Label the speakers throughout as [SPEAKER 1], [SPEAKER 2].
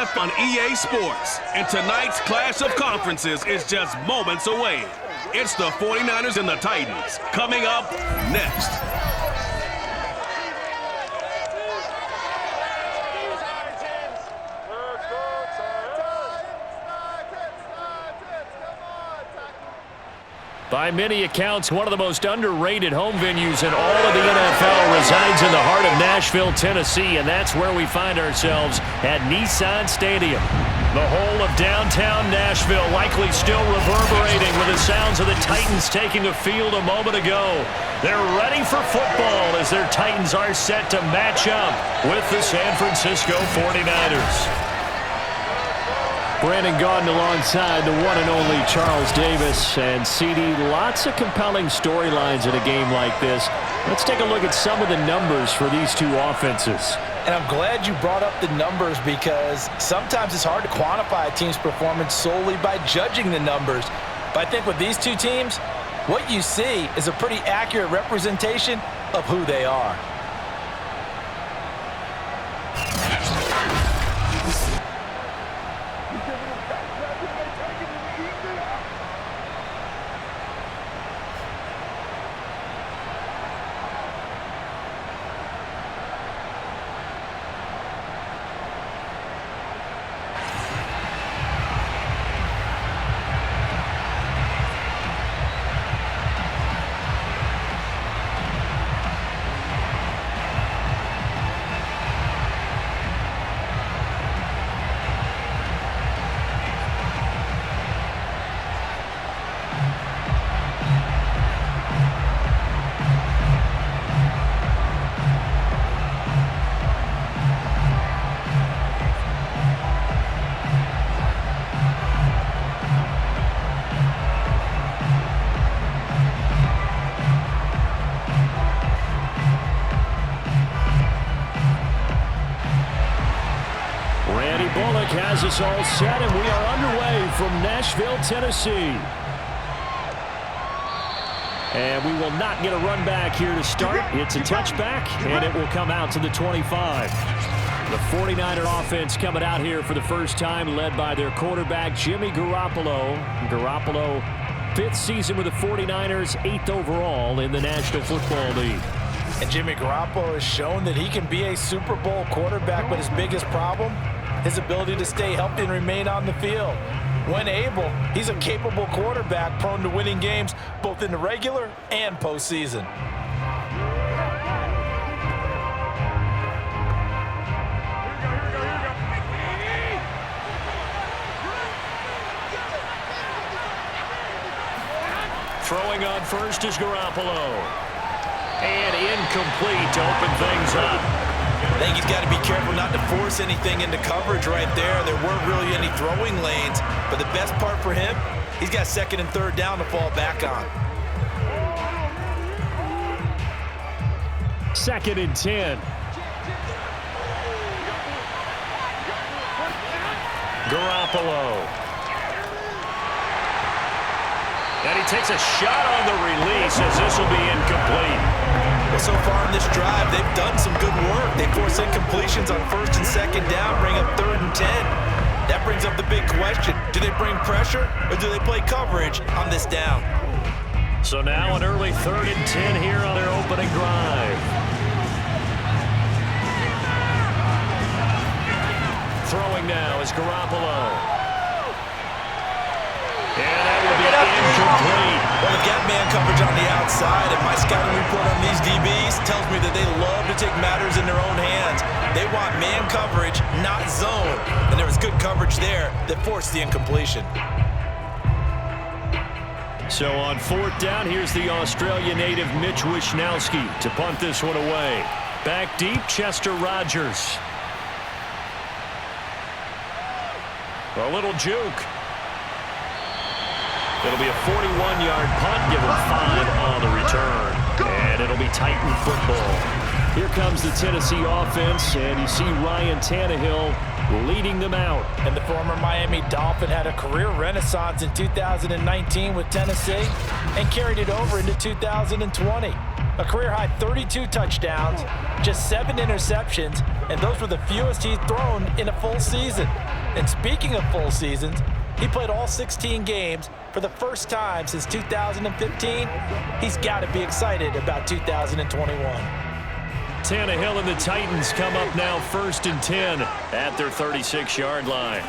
[SPEAKER 1] kickoff on EA Sports. And tonight's clash of conferences is just moments away. It's the 49ers and the Titans. Coming up next.
[SPEAKER 2] By many accounts, one of the most underrated home venues in all of the NFL resides in the heart of Nashville, Tennessee, and that's where we find ourselves at Nissan Stadium. The whole of downtown Nashville likely still reverberating with the sounds of the Titans taking a field a moment ago. They're ready for football as their Titans are set to match up with the San Francisco 49ers. Brandon Gaudin alongside the one and only Charles Davis. And CD, lots of compelling storylines in a game like this. Let's take a look at some of the numbers for these two offenses.
[SPEAKER 3] And I'm glad you brought up the numbers because sometimes it's hard to quantify a team's performance solely by judging the numbers. But I think with these two teams, what you see is a pretty accurate representation of who they are.
[SPEAKER 2] Has us all set, and we are underway from Nashville, Tennessee. And we will not get a run back here to start. It's a touchback, and it will come out to the 25. The 49er offense coming out here for the first time, led by their quarterback, Jimmy Garoppolo. Garoppolo, 5th season with the 49ers, 8th overall in the National Football League.
[SPEAKER 3] And Jimmy Garoppolo has shown that he can be a Super Bowl quarterback, but his biggest problem, his ability to stay healthy and remain on the field. When able, he's a capable quarterback prone to winning games both in the regular and postseason.
[SPEAKER 2] Throwing on first is Garoppolo. And incomplete to open things up.
[SPEAKER 3] I think he's got to be careful not to force anything into coverage right there. There weren't really any throwing lanes, but the best part for him, he's got 2nd and 3rd down to fall back on.
[SPEAKER 2] 2nd and 10. Garoppolo. And he takes a shot on the release as this will be incomplete.
[SPEAKER 3] Well, so far in this drive, they've done some good work. They force incompletions on 1st and 2nd down, bring up 3rd and 10. That brings up the big question. Do they bring pressure or do they play coverage on this down?
[SPEAKER 2] So now an early 3rd and 10 here on their opening drive. Throwing now is Garoppolo. And that will be incomplete.
[SPEAKER 3] Well, they've got man coverage on the outside, and my scouting report on these DBs tells me that they love to take matters in their own hands. They want man coverage, not zone. And there was good coverage there that forced the incompletion.
[SPEAKER 2] So on 4th down, here's the Australia native Mitch Wishnowsky to punt this one away. Back deep, Chester Rogers. A little juke. It'll be a 41-yard punt, give him 5 on the return. And it'll be Titan football. Here comes the Tennessee offense, and you see Ryan Tannehill leading them out.
[SPEAKER 3] And the former Miami Dolphin had a career renaissance in 2019 with Tennessee and carried it over into 2020. A career-high 32 touchdowns, just 7 interceptions, and those were the fewest he's thrown in a full season. And speaking of full seasons, he played all 16 games for the first time since 2015. He's got to be excited about 2021.
[SPEAKER 2] Tannehill and the Titans come up now 1st and 10 at their 36-yard line.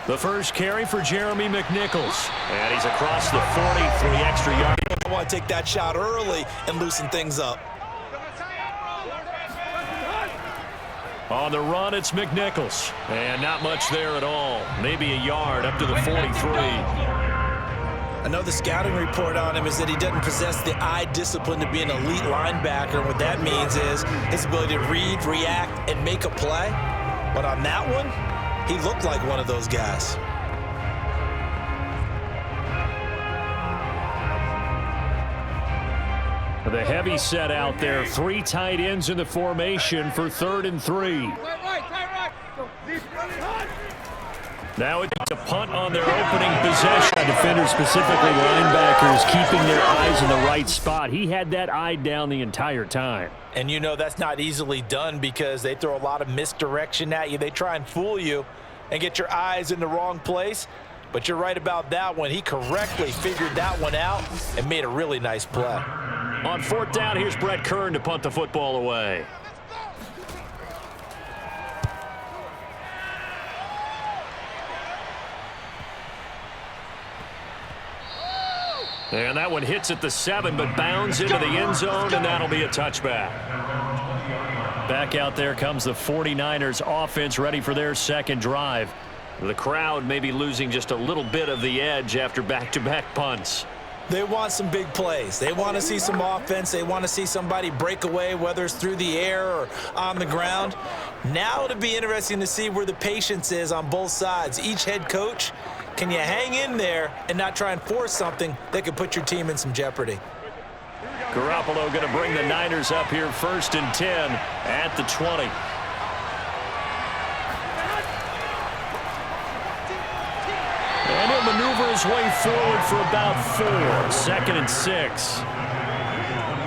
[SPEAKER 2] The first carry for Jeremy McNichols. And he's across the 43 extra yard.
[SPEAKER 4] I want to take that shot early and loosen things up.
[SPEAKER 2] On the run, it's McNichols. And not much there at all. Maybe a yard up to the 43.
[SPEAKER 4] I know the scouting report on him is that he doesn't possess the eye discipline to be an elite linebacker. And what that means is his ability to read, react, and make a play. But on that one, he looked like one of those guys.
[SPEAKER 2] The heavy set out there. 3 tight ends in the formation for 3rd and 3. Now it's a punt on their opening possession. Defenders, specifically linebackers, keeping their eyes in the right spot. He had that eye down the entire time.
[SPEAKER 3] And you know that's not easily done because they throw a lot of misdirection at you. They try and fool you and get your eyes in the wrong place. But you're right about that one. He correctly figured that one out and made a really nice play.
[SPEAKER 2] On 4th down, here's Brett Kern to punt the football away. And that one hits at the 7, but bounds into the end zone, and that'll be a touchback. Back out there comes the 49ers offense, ready for their second drive. The crowd may be losing just a little bit of the edge after back-to-back punts.
[SPEAKER 4] They want some big plays. They want to see some offense. They want to see somebody break away, whether it's through the air or on the ground. Now it'll be interesting to see where the patience is on both sides. Each head coach, can you hang in there and not try and force something that could put your team in some jeopardy?
[SPEAKER 2] Garoppolo going to bring the Niners up here 1st and 10 at the 20. And he'll maneuver his way forward for about 4. 2nd and 6.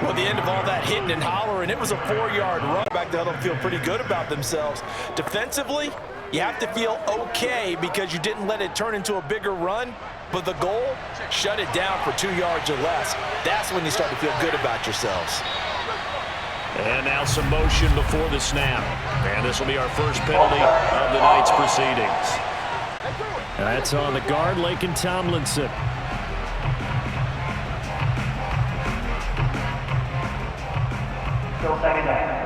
[SPEAKER 3] Well, at the end of all that hitting and hollering, it was a 4-yard run. Back there, they'll feel pretty good about themselves. Defensively, you have to feel okay because you didn't let it turn into a bigger run. But the goal, shut it down for 2 yards or less. That's when you start to feel good about yourselves.
[SPEAKER 2] And now some motion before the snap. And this will be our first penalty of the night's proceedings. That's on the guard, Laken Tomlinson.
[SPEAKER 5] Still 2nd down.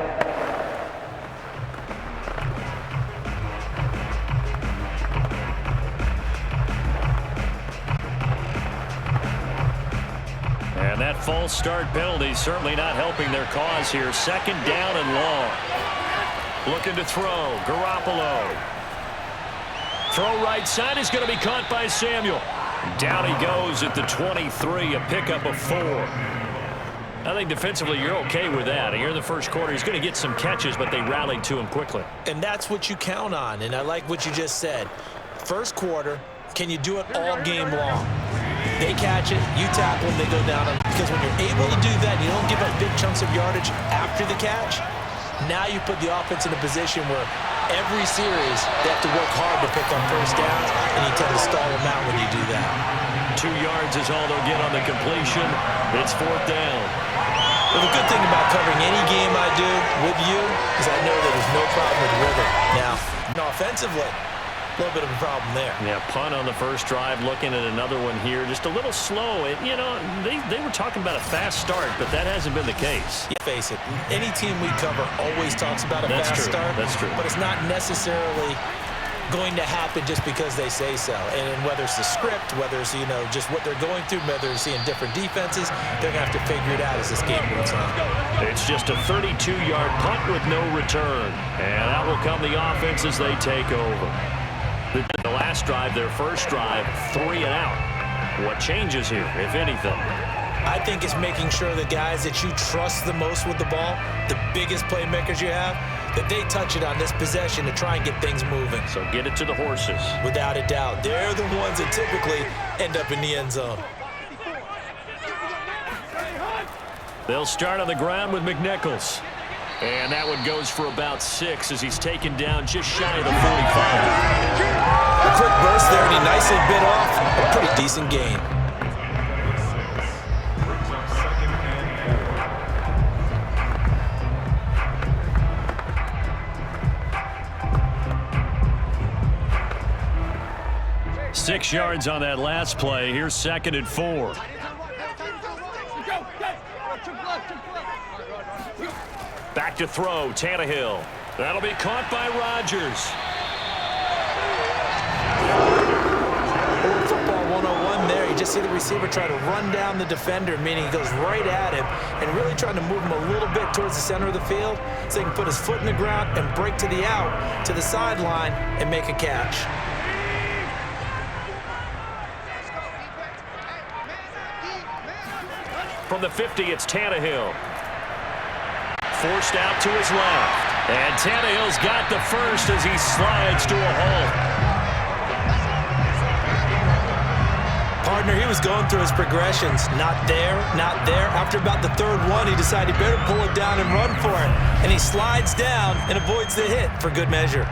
[SPEAKER 2] And that false start penalty certainly not helping their cause here. 2nd down and long. Looking to throw. Garoppolo. Throw right side is going to be caught by Samuel. Down he goes at the 23, a pickup of 4. I think defensively you're okay with that. Here in the first quarter, he's going to get some catches, but they rallied to him quickly.
[SPEAKER 4] And that's what you count on, and I like what you just said. First quarter, can you do it all game long? They catch it, you tackle them, they go down. Because when you're able to do that, you don't give up big chunks of yardage after the catch. Now you put the offense in a position where every series they have to work hard to pick up first downs, and you tend to stall them out when you do that.
[SPEAKER 2] 2 yards is all they'll get on the completion. It's 4th down.
[SPEAKER 4] Well, the good thing about covering any game I do with you is I know that there's no problem with rhythm. Now, offensively, a little bit of a problem there.
[SPEAKER 2] Yeah, punt on the first drive, looking at another one here. Just a little slow. You know, they were talking about a fast start, but that hasn't been the case.
[SPEAKER 4] You face it, any team we cover always talks about a fast start.
[SPEAKER 2] That's true.
[SPEAKER 4] But it's not necessarily going to happen just because they say so. And whether it's the script, whether it's, you know, just what they're going through, whether they're seeing different defenses, they're going to have to figure it out as this game moves on.
[SPEAKER 2] It's just a 32-yard punt with no return. And out will come the offense as they take over. The last drive, their first drive, 3 and out. What changes here, if anything?
[SPEAKER 4] I think it's making sure the guys that you trust the most with the ball, the biggest playmakers you have, that they touch it on this possession to try and get things moving.
[SPEAKER 2] So get it to the horses.
[SPEAKER 4] Without a doubt. They're the ones that typically end up in the end zone.
[SPEAKER 2] They'll start on the ground with McNichols. And that one goes for about 6 as he's taken down just shy of the 45.
[SPEAKER 4] A quick burst there, and he nicely bit off a pretty decent gain.
[SPEAKER 2] Six yards on that last play. Here's 2nd and 4. Back to throw, Tannehill. That'll be caught by Rodgers.
[SPEAKER 4] Football 101 there. You just see the receiver try to run down the defender, meaning he goes right at him and really trying to move him a little bit towards the center of the field so he can put his foot in the ground and break to the out, to the sideline, and make a catch.
[SPEAKER 2] From the 50, it's Tannehill. Forced out to his left. And Tannehill's got the first as he slides to a halt.
[SPEAKER 4] Partner, he was going through his progressions. Not there, not there. After about the third one, he decided he better pull it down and run for it. And he slides down and avoids the hit for good measure.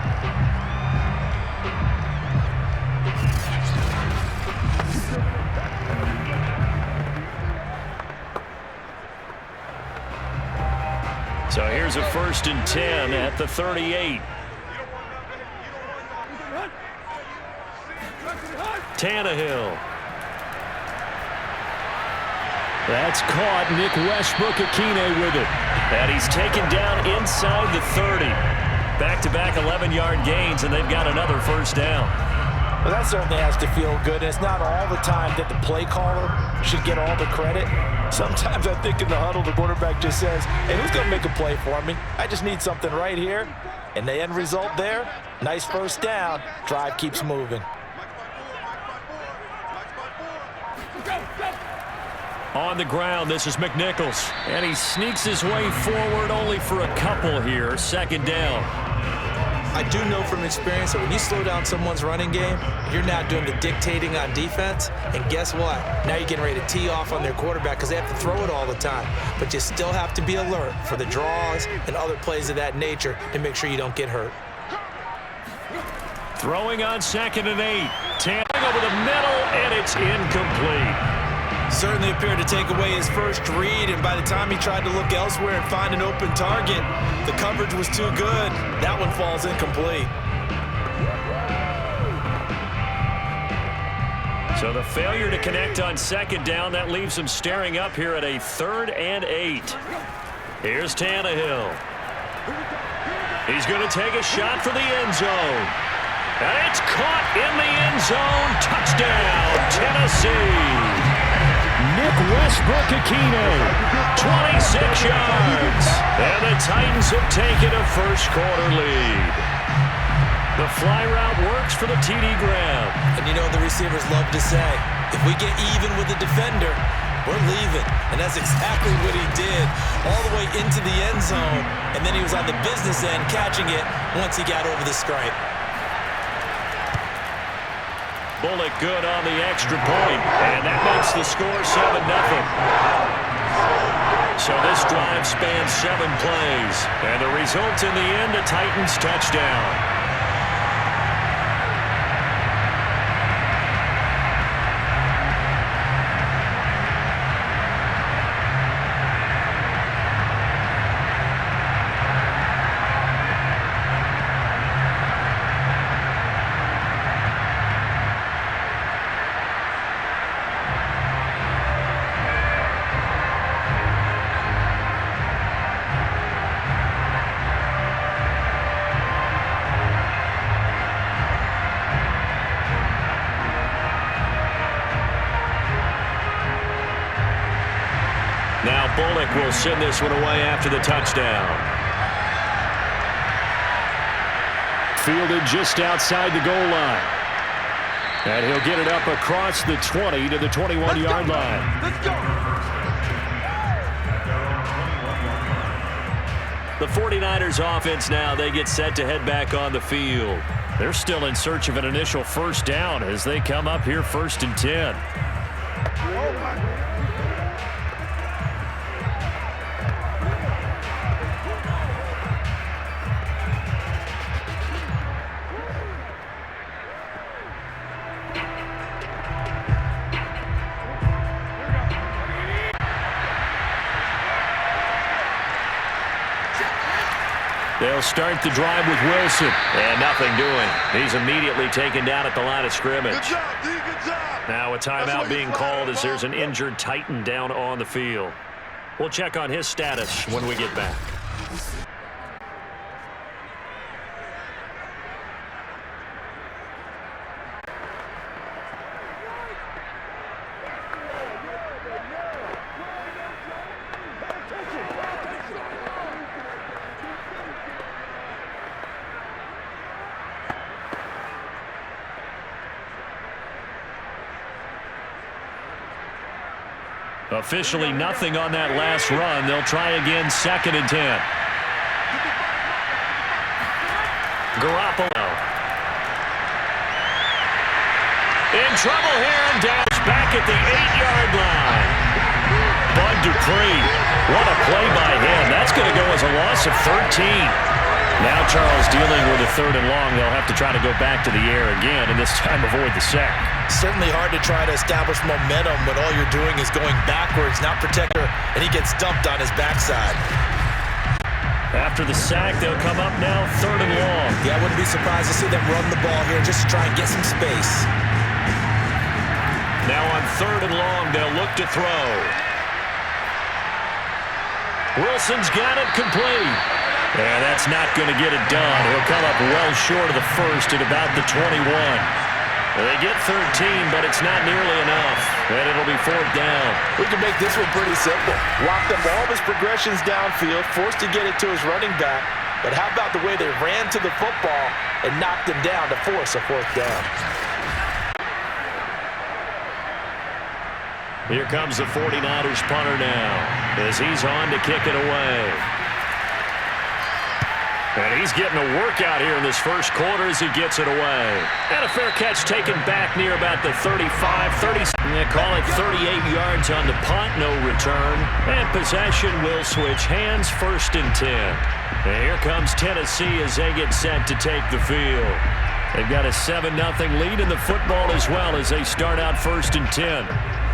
[SPEAKER 2] So here's a 1st and 10 at the 38. Tannehill. That's caught. Nick Westbrook-Akine with it. And he's taken down inside the 30. Back-to-back 11-yard gains, and they've got another 1st down.
[SPEAKER 3] Well, that certainly has to feel good. It's not all the time that the play caller should get all the credit. Sometimes I think in the huddle, the quarterback just says, hey, who's going to make a play for me? I just need something right here. And the end result there, nice 1st down. Drive keeps moving.
[SPEAKER 2] On the ground, this is McNichols. And he sneaks his way forward only for a couple here. 2nd down.
[SPEAKER 4] I do know from experience that when you slow down someone's running game, you're not doing the dictating on defense. And guess what? Now you're getting ready to tee off on their quarterback because they have to throw it all the time. But you still have to be alert for the draws and other plays of that nature to make sure you don't get hurt.
[SPEAKER 2] Throwing on 2nd and 8. Tamping over the middle, and it's incomplete.
[SPEAKER 4] Certainly appeared to take away his first read, and by the time he tried to look elsewhere and find an open target, the coverage was too good. That one falls incomplete.
[SPEAKER 2] So the failure to connect on 2nd down, that leaves him staring up here at a 3rd and 8. Here's Tannehill. He's going to take a shot for the end zone. And it's caught in the end zone. Touchdown, Tennessee. Nick Westbrook-Akine, 26 yards. And the Titans have taken a first-quarter lead. The fly route works for the TD grab.
[SPEAKER 4] And you know the receivers love to say, if we get even with the defender, we're leaving. And that's exactly what he did, all the way into the end zone. And then he was on the business end catching it once he got over the stripe.
[SPEAKER 2] Bullock good on the extra point, and that makes the score 7-0. So this drive spans 7 plays, and the result in the end, a Titans touchdown. Now Bullock will send this one away after the touchdown. Fielded just outside the goal line. And he'll get it up across the 20 to the 21-yard line.
[SPEAKER 3] Let's go.
[SPEAKER 2] The 49ers offense now, they get set to head back on the field. They're still in search of an initial first down as they come up here 1st and 10. They'll start the drive with Wilson. And nothing doing. He's immediately taken down at the line of scrimmage.
[SPEAKER 5] Good job, D. Good job.
[SPEAKER 2] Now a timeout being called as there's an injured Titan down on the field. We'll check on his status when we get back. Officially nothing on that last run. They'll try again 2nd and 10. Garoppolo. In trouble here and Dash back at the 8-yard line. Bud Dupree. What a play by him. That's going to go as a loss of 13. Now Charles dealing with a 3rd and long. They'll have to try to go back to the air again and this time avoid the sack.
[SPEAKER 4] Certainly hard to try to establish momentum when all you're doing is going backwards, not protector, and he gets dumped on his backside.
[SPEAKER 2] After the sack, they'll come up now 3rd and long.
[SPEAKER 4] Yeah, I wouldn't be surprised to see them run the ball here just to try and get some space.
[SPEAKER 2] Now on 3rd and long, they'll look to throw. Wilson's got it complete. And that's not going to get it done. He'll come up well short of the first at about the 21. They get 13, but it's not nearly enough. And it'll be 4th down.
[SPEAKER 3] We can make this one pretty simple. Locked up all of his progressions downfield, forced to get it to his running back. But how about the way they ran to the football and knocked him down to force a 4th down?
[SPEAKER 2] Here comes the 49ers punter now as he's on to kick it away. And he's getting a workout here in this first quarter as he gets it away. And a fair catch taken back near about the 35, 30. They call it 38 yards on the punt, no return. And possession will switch hands 1st and 10. And here comes Tennessee as they get set to take the field. They've got a 7-0 lead in the football as well as they start out 1st and 10.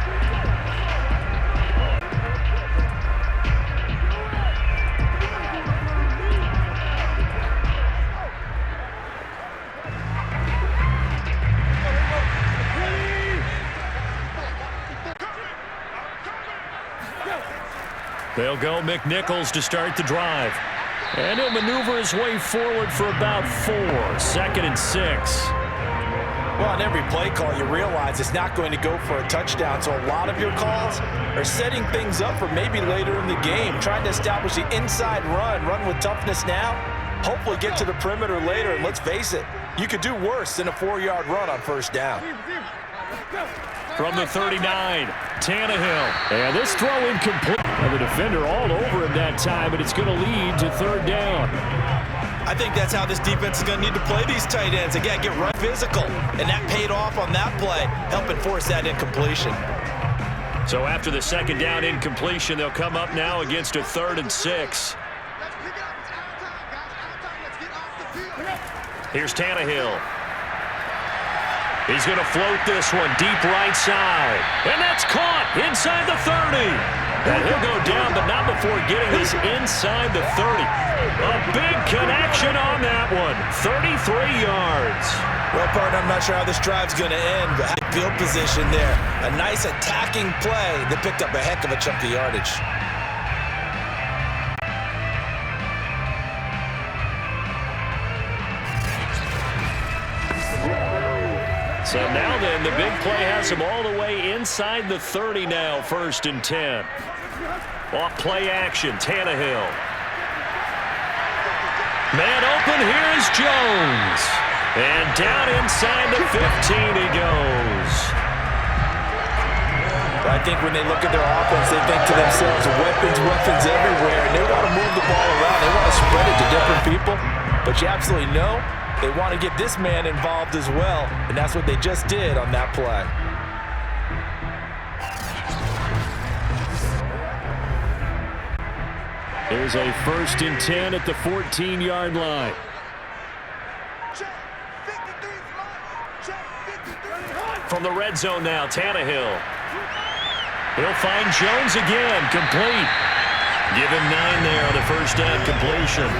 [SPEAKER 2] They'll go McNichols to start the drive. And he'll maneuver his way forward for about 4. 2nd and 6.
[SPEAKER 3] Well, on every play call, you realize it's not going to go for a touchdown. So a lot of your calls are setting things up for maybe later in the game, trying to establish the inside run with toughness now, hopefully get to the perimeter later. And let's face it, you could do worse than a 4-yard run on 1st down.
[SPEAKER 2] From the 39, Tannehill. And this throw incomplete. And the defender all over him that time, but it's going to lead to 3rd down.
[SPEAKER 4] I think that's how this defense is going to need to play these tight ends. Again, get run physical. And that paid off on that play, helping force that incompletion.
[SPEAKER 2] So after the 2nd down incompletion, they'll come up now against a 3rd and 6. Here's Tannehill. He's going to float this one deep right side. And that's caught inside the 30. And he'll go down, but not before getting this inside the 30. A big connection on that one. 33 yards.
[SPEAKER 4] Well, partner, I'm not sure how this drive's going to end, but field position there. A nice attacking play that picked up a heck of a chunk of yardage.
[SPEAKER 2] So now then, the big play has him all the way inside the 30 now, 1st and 10. Off play action, Tannehill. Man open, here's Jones. And down inside the 15 he goes.
[SPEAKER 3] But I think when they look at their offense, they think to themselves, weapons everywhere, and they want to move the ball around. They want to spread it to different people. But you absolutely know they want to get this man involved as well, and that's what they just did on that play.
[SPEAKER 2] Here's a 1st and 10 at the 14-yard line. From the red zone now, Tannehill. He'll find Jones again, complete. Give him 9 there on the first down completion.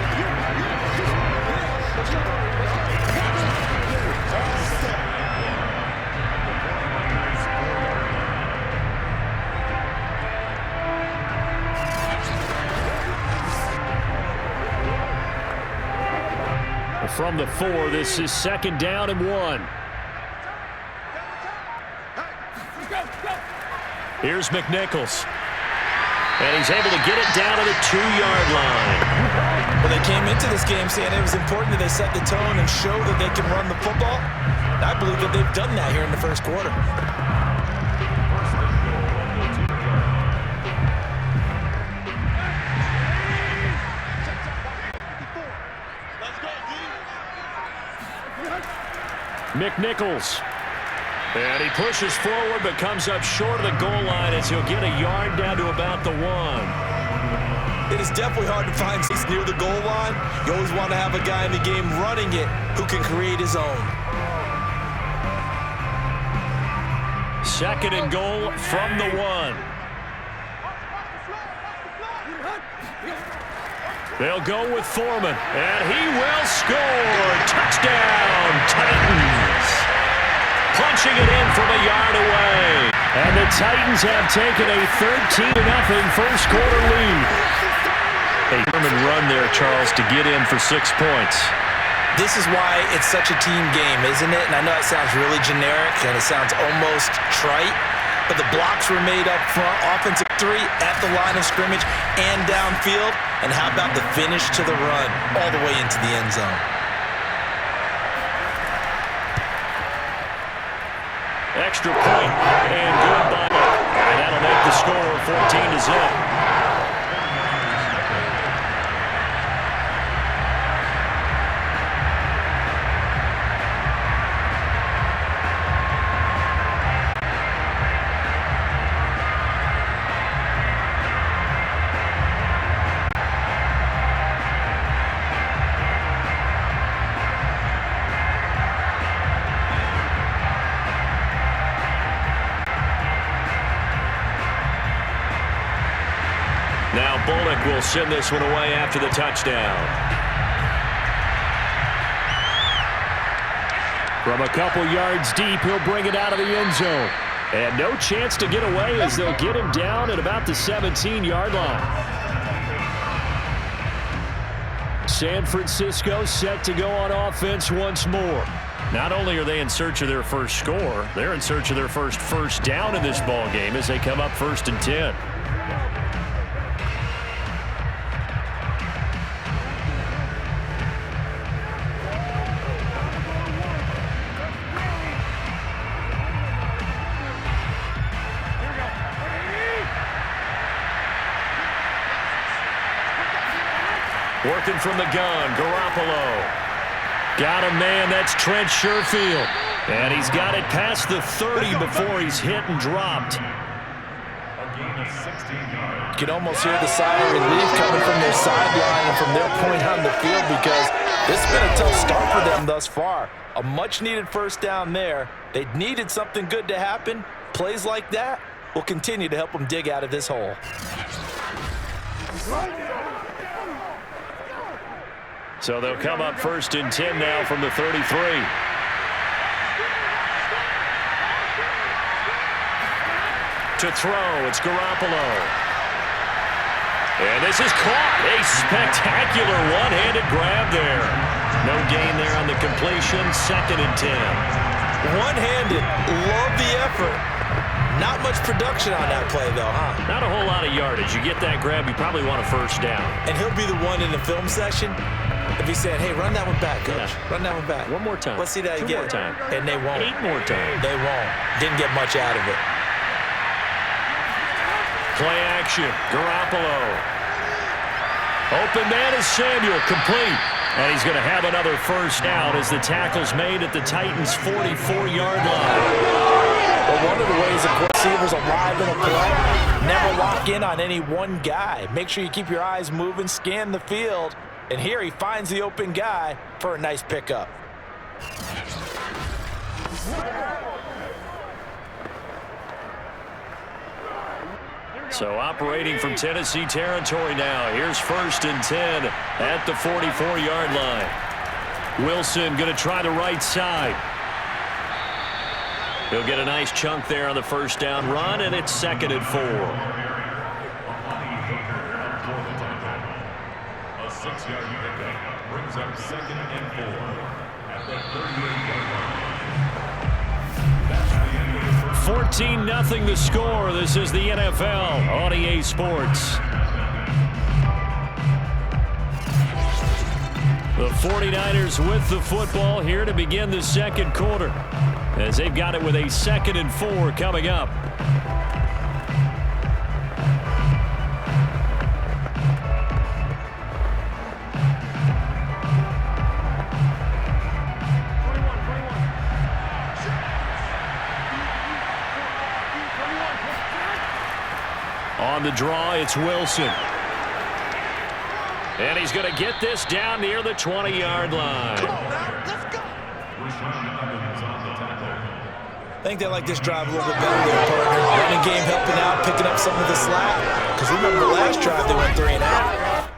[SPEAKER 2] From the 4, this is 2nd down and 1. Here's McNichols. And he's able to get it down to the 2-yard line.
[SPEAKER 3] Well, they came into this game saying it was important that they set the tone and show that they can run the football. And I believe that they've done that here in the first quarter.
[SPEAKER 2] McNichols. And he pushes forward but comes up short of the goal line as he'll get a yard down to about the 1.
[SPEAKER 3] It is definitely hard to find space near the goal line. You always want to have a guy in the game running it who can create his own.
[SPEAKER 2] 2nd and goal from the 1. They'll go with Foreman, and he will score. Touchdown, Titans. Punching it in from a yard away. And the Titans have taken a 13-0 first quarter lead. A German run there, Charles, to get in for 6 points.
[SPEAKER 3] This is why it's such a team game, isn't it? And I know it sounds really generic, and it sounds almost trite, but the blocks were made up front, offensive 3 at the line of scrimmage and downfield. And how about the finish to the run all the way into the end zone?
[SPEAKER 2] Extra point and good by. And that'll make the score 14-0. Now Bullock will send this one away after the touchdown. From a couple yards deep, he'll bring it out of the end zone. And no chance to get away as they'll get him down at about the 17-yard line. San Francisco set to go on offense once more. Not only are they in search of their first score, they're in search of their first down in this ball game as they come up 1st and 10. Working from the gun, Garoppolo. Got a man, that's Trent Sherfield. And he's got it past the 30 before he's hit and dropped.
[SPEAKER 3] You can almost hear the sigh of relief coming from their sideline and from their point on the field because this has been a tough start for them thus far. A much-needed first down there. They needed something good to happen. Plays like that will continue to help them dig out of this hole.
[SPEAKER 2] So they'll come up 1st and 10 now from the 33. To throw, it's Garoppolo. And this is caught. A spectacular one-handed grab there. No gain there on the completion. 2nd and 10.
[SPEAKER 3] One-handed. Love the effort. Not much production on that play, though, huh?
[SPEAKER 2] Not a whole lot of yardage. You get that grab, you probably want a first down.
[SPEAKER 3] And he'll be the one in the film session if he said, hey, run that one back, coach. Yeah. Run that one back.
[SPEAKER 2] One more time.
[SPEAKER 3] Let's see that
[SPEAKER 2] 2
[SPEAKER 3] again.
[SPEAKER 2] more time.
[SPEAKER 3] And they won't.
[SPEAKER 2] 8 more times.
[SPEAKER 3] They won't. Didn't get much out of it.
[SPEAKER 2] Play action. Garoppolo. Open man is Samuel. Complete. And he's going to have another first down as the tackle's made at the Titans' 44-yard line.
[SPEAKER 3] But one of the ways that receivers alive in a play, never lock in on any one guy. Make sure you keep your eyes moving, scan the field. And here he finds the open guy for a nice pickup.
[SPEAKER 2] So operating from Tennessee territory now. Here's 1st and 10 at the 44-yard line. Wilson going to try the right side. He'll get a nice chunk there on the first down run, and it's 2nd and 4.
[SPEAKER 5] A 6-yard pickup brings up 2nd and 4 at the 38-yard line.
[SPEAKER 2] 14-0 the score. This is the NFL on EA Sports. The 49ers with the football here to begin the second quarter, as they've got it with a 2nd and 4 coming up. On the draw, it's Wilson. And he's going to get this down near the 20-yard line.
[SPEAKER 5] Come on now, let's go.
[SPEAKER 3] I think they like this drive a little bit better there, partner. Running game helping out, picking up some of the slack. Because remember the last drive, they went 3 and out.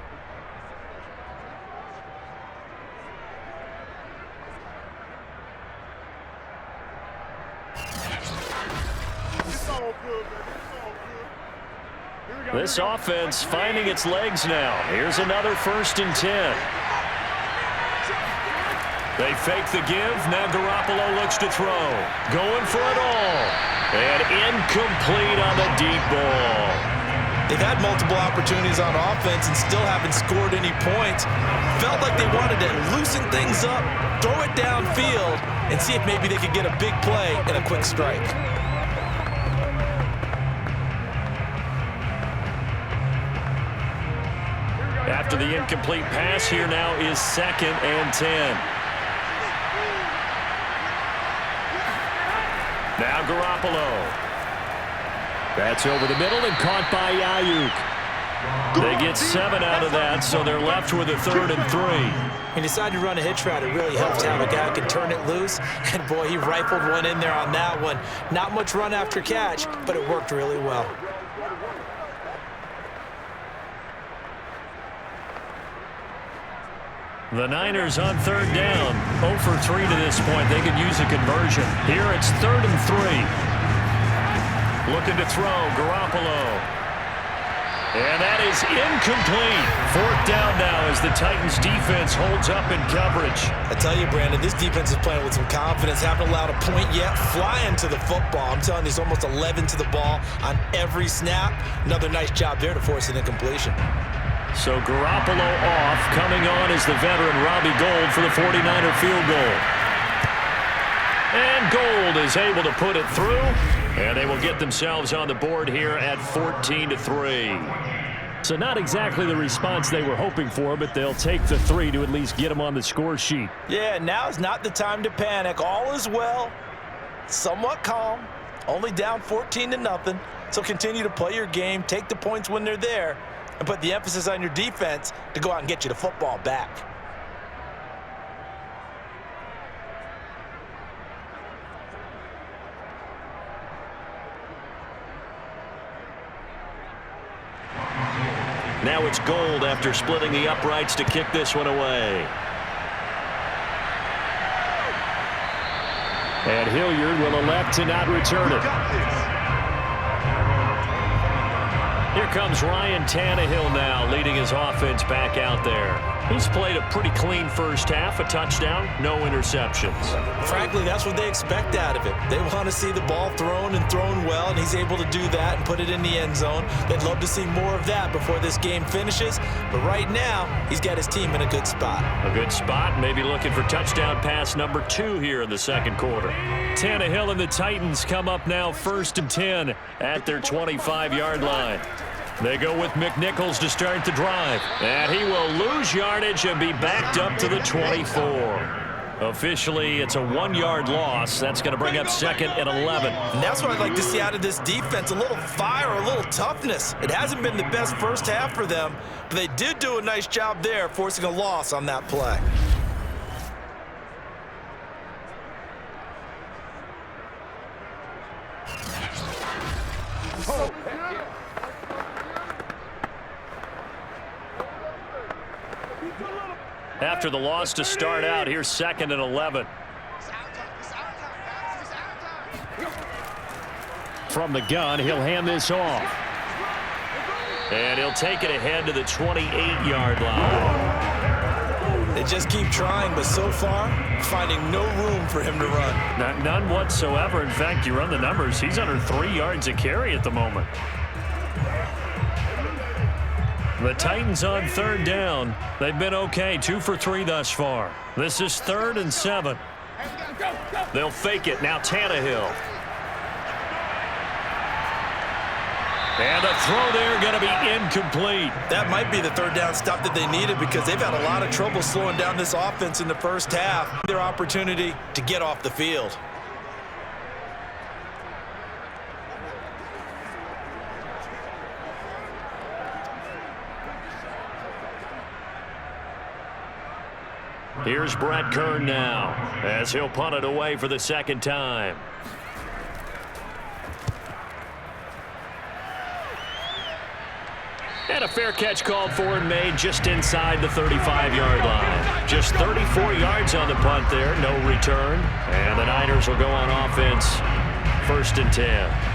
[SPEAKER 2] This offense finding its legs now. Here's another 1st and 10. They fake the give. Now Garoppolo looks to throw. Going for it all. And incomplete on the deep ball.
[SPEAKER 3] They've had multiple opportunities on offense and still haven't scored any points. Felt like they wanted to loosen things up, throw it downfield, and see if maybe they could get a big play and a quick strike.
[SPEAKER 2] After the incomplete pass, here now is 2nd and 10. Now Garoppolo. That's over the middle and caught by Ayuk. They get 7 out of that, so they're left with a 3rd and 3.
[SPEAKER 3] He decided to run a hitch route. It really helped to have a guy who can turn it loose. And boy, he rifled one in there on that one. Not much run after catch, but it worked really well.
[SPEAKER 2] The Niners on 3rd down. 0 for 3 to this point. They could use a conversion. Here it's 3rd and 3. Looking to throw. Garoppolo. And that is incomplete. 4th down now as the Titans defense holds up in coverage.
[SPEAKER 3] I tell you, Brandon, this defense is playing with some confidence. Haven't allowed a point yet. Flying to the football. I'm telling you, it's almost 11 to the ball on every snap. Another nice job there to force an incompletion.
[SPEAKER 2] So Garoppolo off. Coming on is the veteran Robbie Gould for the 49er field goal. And Gould is able to put it through. And they will get themselves on the board here at 14-3. So not exactly the response they were hoping for, but they'll take the 3 to at least get them on the score sheet.
[SPEAKER 3] Yeah, now's not the time to panic. All is well. Somewhat calm. Only down 14-0. So continue to play your game. Take the points when they're there. And put the emphasis on your defense to go out and get you the football back.
[SPEAKER 2] Now it's Gould after splitting the uprights to kick this one away. And Hilliard will elect to not return it. Here comes Ryan Tannehill now, leading his offense back out there. He's played a pretty clean first half, a touchdown, no interceptions.
[SPEAKER 4] Frankly, that's what they expect out of him. They want to see the ball thrown and thrown well, and he's able to do that and put it in the end zone. They'd love to see more of that before this game finishes, but right now, he's got his team in a good spot.
[SPEAKER 2] A good spot, maybe looking for touchdown pass number 2 here in the second quarter. Tannehill and the Titans come up now 1st and 10 at their 25-yard line. They go with McNichols to start the drive. And he will lose yardage and be backed up to the 24. Officially, it's a 1-yard loss. That's going to bring up 2nd and 11.
[SPEAKER 4] And that's what I'd like to see out of this defense, a little fire, a little toughness. It hasn't been the best first half for them, but they did do a nice job there, forcing a loss on that play.
[SPEAKER 2] After the loss to start out, here's 2nd and 11. From the gun, he'll hand this off. And he'll take it ahead to the 28-yard line.
[SPEAKER 4] They just keep trying, but so far, finding no room for him to run.
[SPEAKER 2] None whatsoever. In fact, you run the numbers, he's under 3 yards a carry at the moment. The Titans on 3rd down. They've been okay, 2 for 3 thus far. This is 3rd and 7. They'll fake it. Now Tannehill. And a throw there going to be incomplete.
[SPEAKER 4] That might be the 3rd down stop that they needed because they've had a lot of trouble slowing down this offense in the first half. Their opportunity to get off the field.
[SPEAKER 2] Here's Brett Kern now as he'll punt it away for the 2nd time. And a fair catch called for and made just inside the 35-yard line. Just 34 yards on the punt there, no return. And the Niners will go on offense, 1st and 10.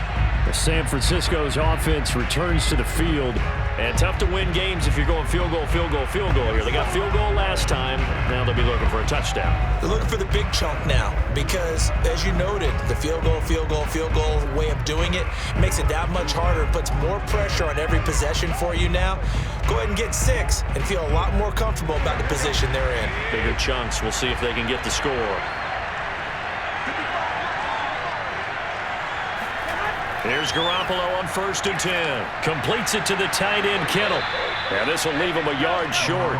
[SPEAKER 2] San Francisco's offense returns to the field. And tough to win games if you're going field goal, field goal, field goal here. They got field goal last time. Now they'll be looking for a touchdown.
[SPEAKER 4] They're looking for the big chunk now because, as you noted, the field goal way of doing it makes it that much harder. It puts more pressure on every possession for you now. Go ahead and get 6 and feel a lot more comfortable about the position they're in.
[SPEAKER 2] Bigger chunks. We'll see if they can get the score. Here's Garoppolo on 1st and 10. Completes it to the tight end, Kittle. And this will leave him a yard short.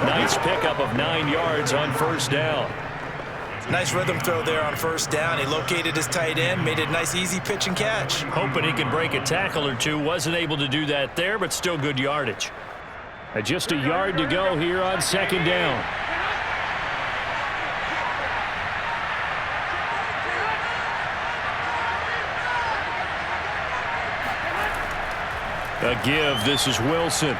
[SPEAKER 2] Nice pickup of 9 yards on 1st down.
[SPEAKER 4] Nice rhythm throw there on 1st down. He located his tight end, made it a nice easy pitch and catch.
[SPEAKER 2] Hoping he could break a tackle or two. Wasn't able to do that there, but still good yardage. Just a yard to go here on 2nd down. A give. This is Wilson.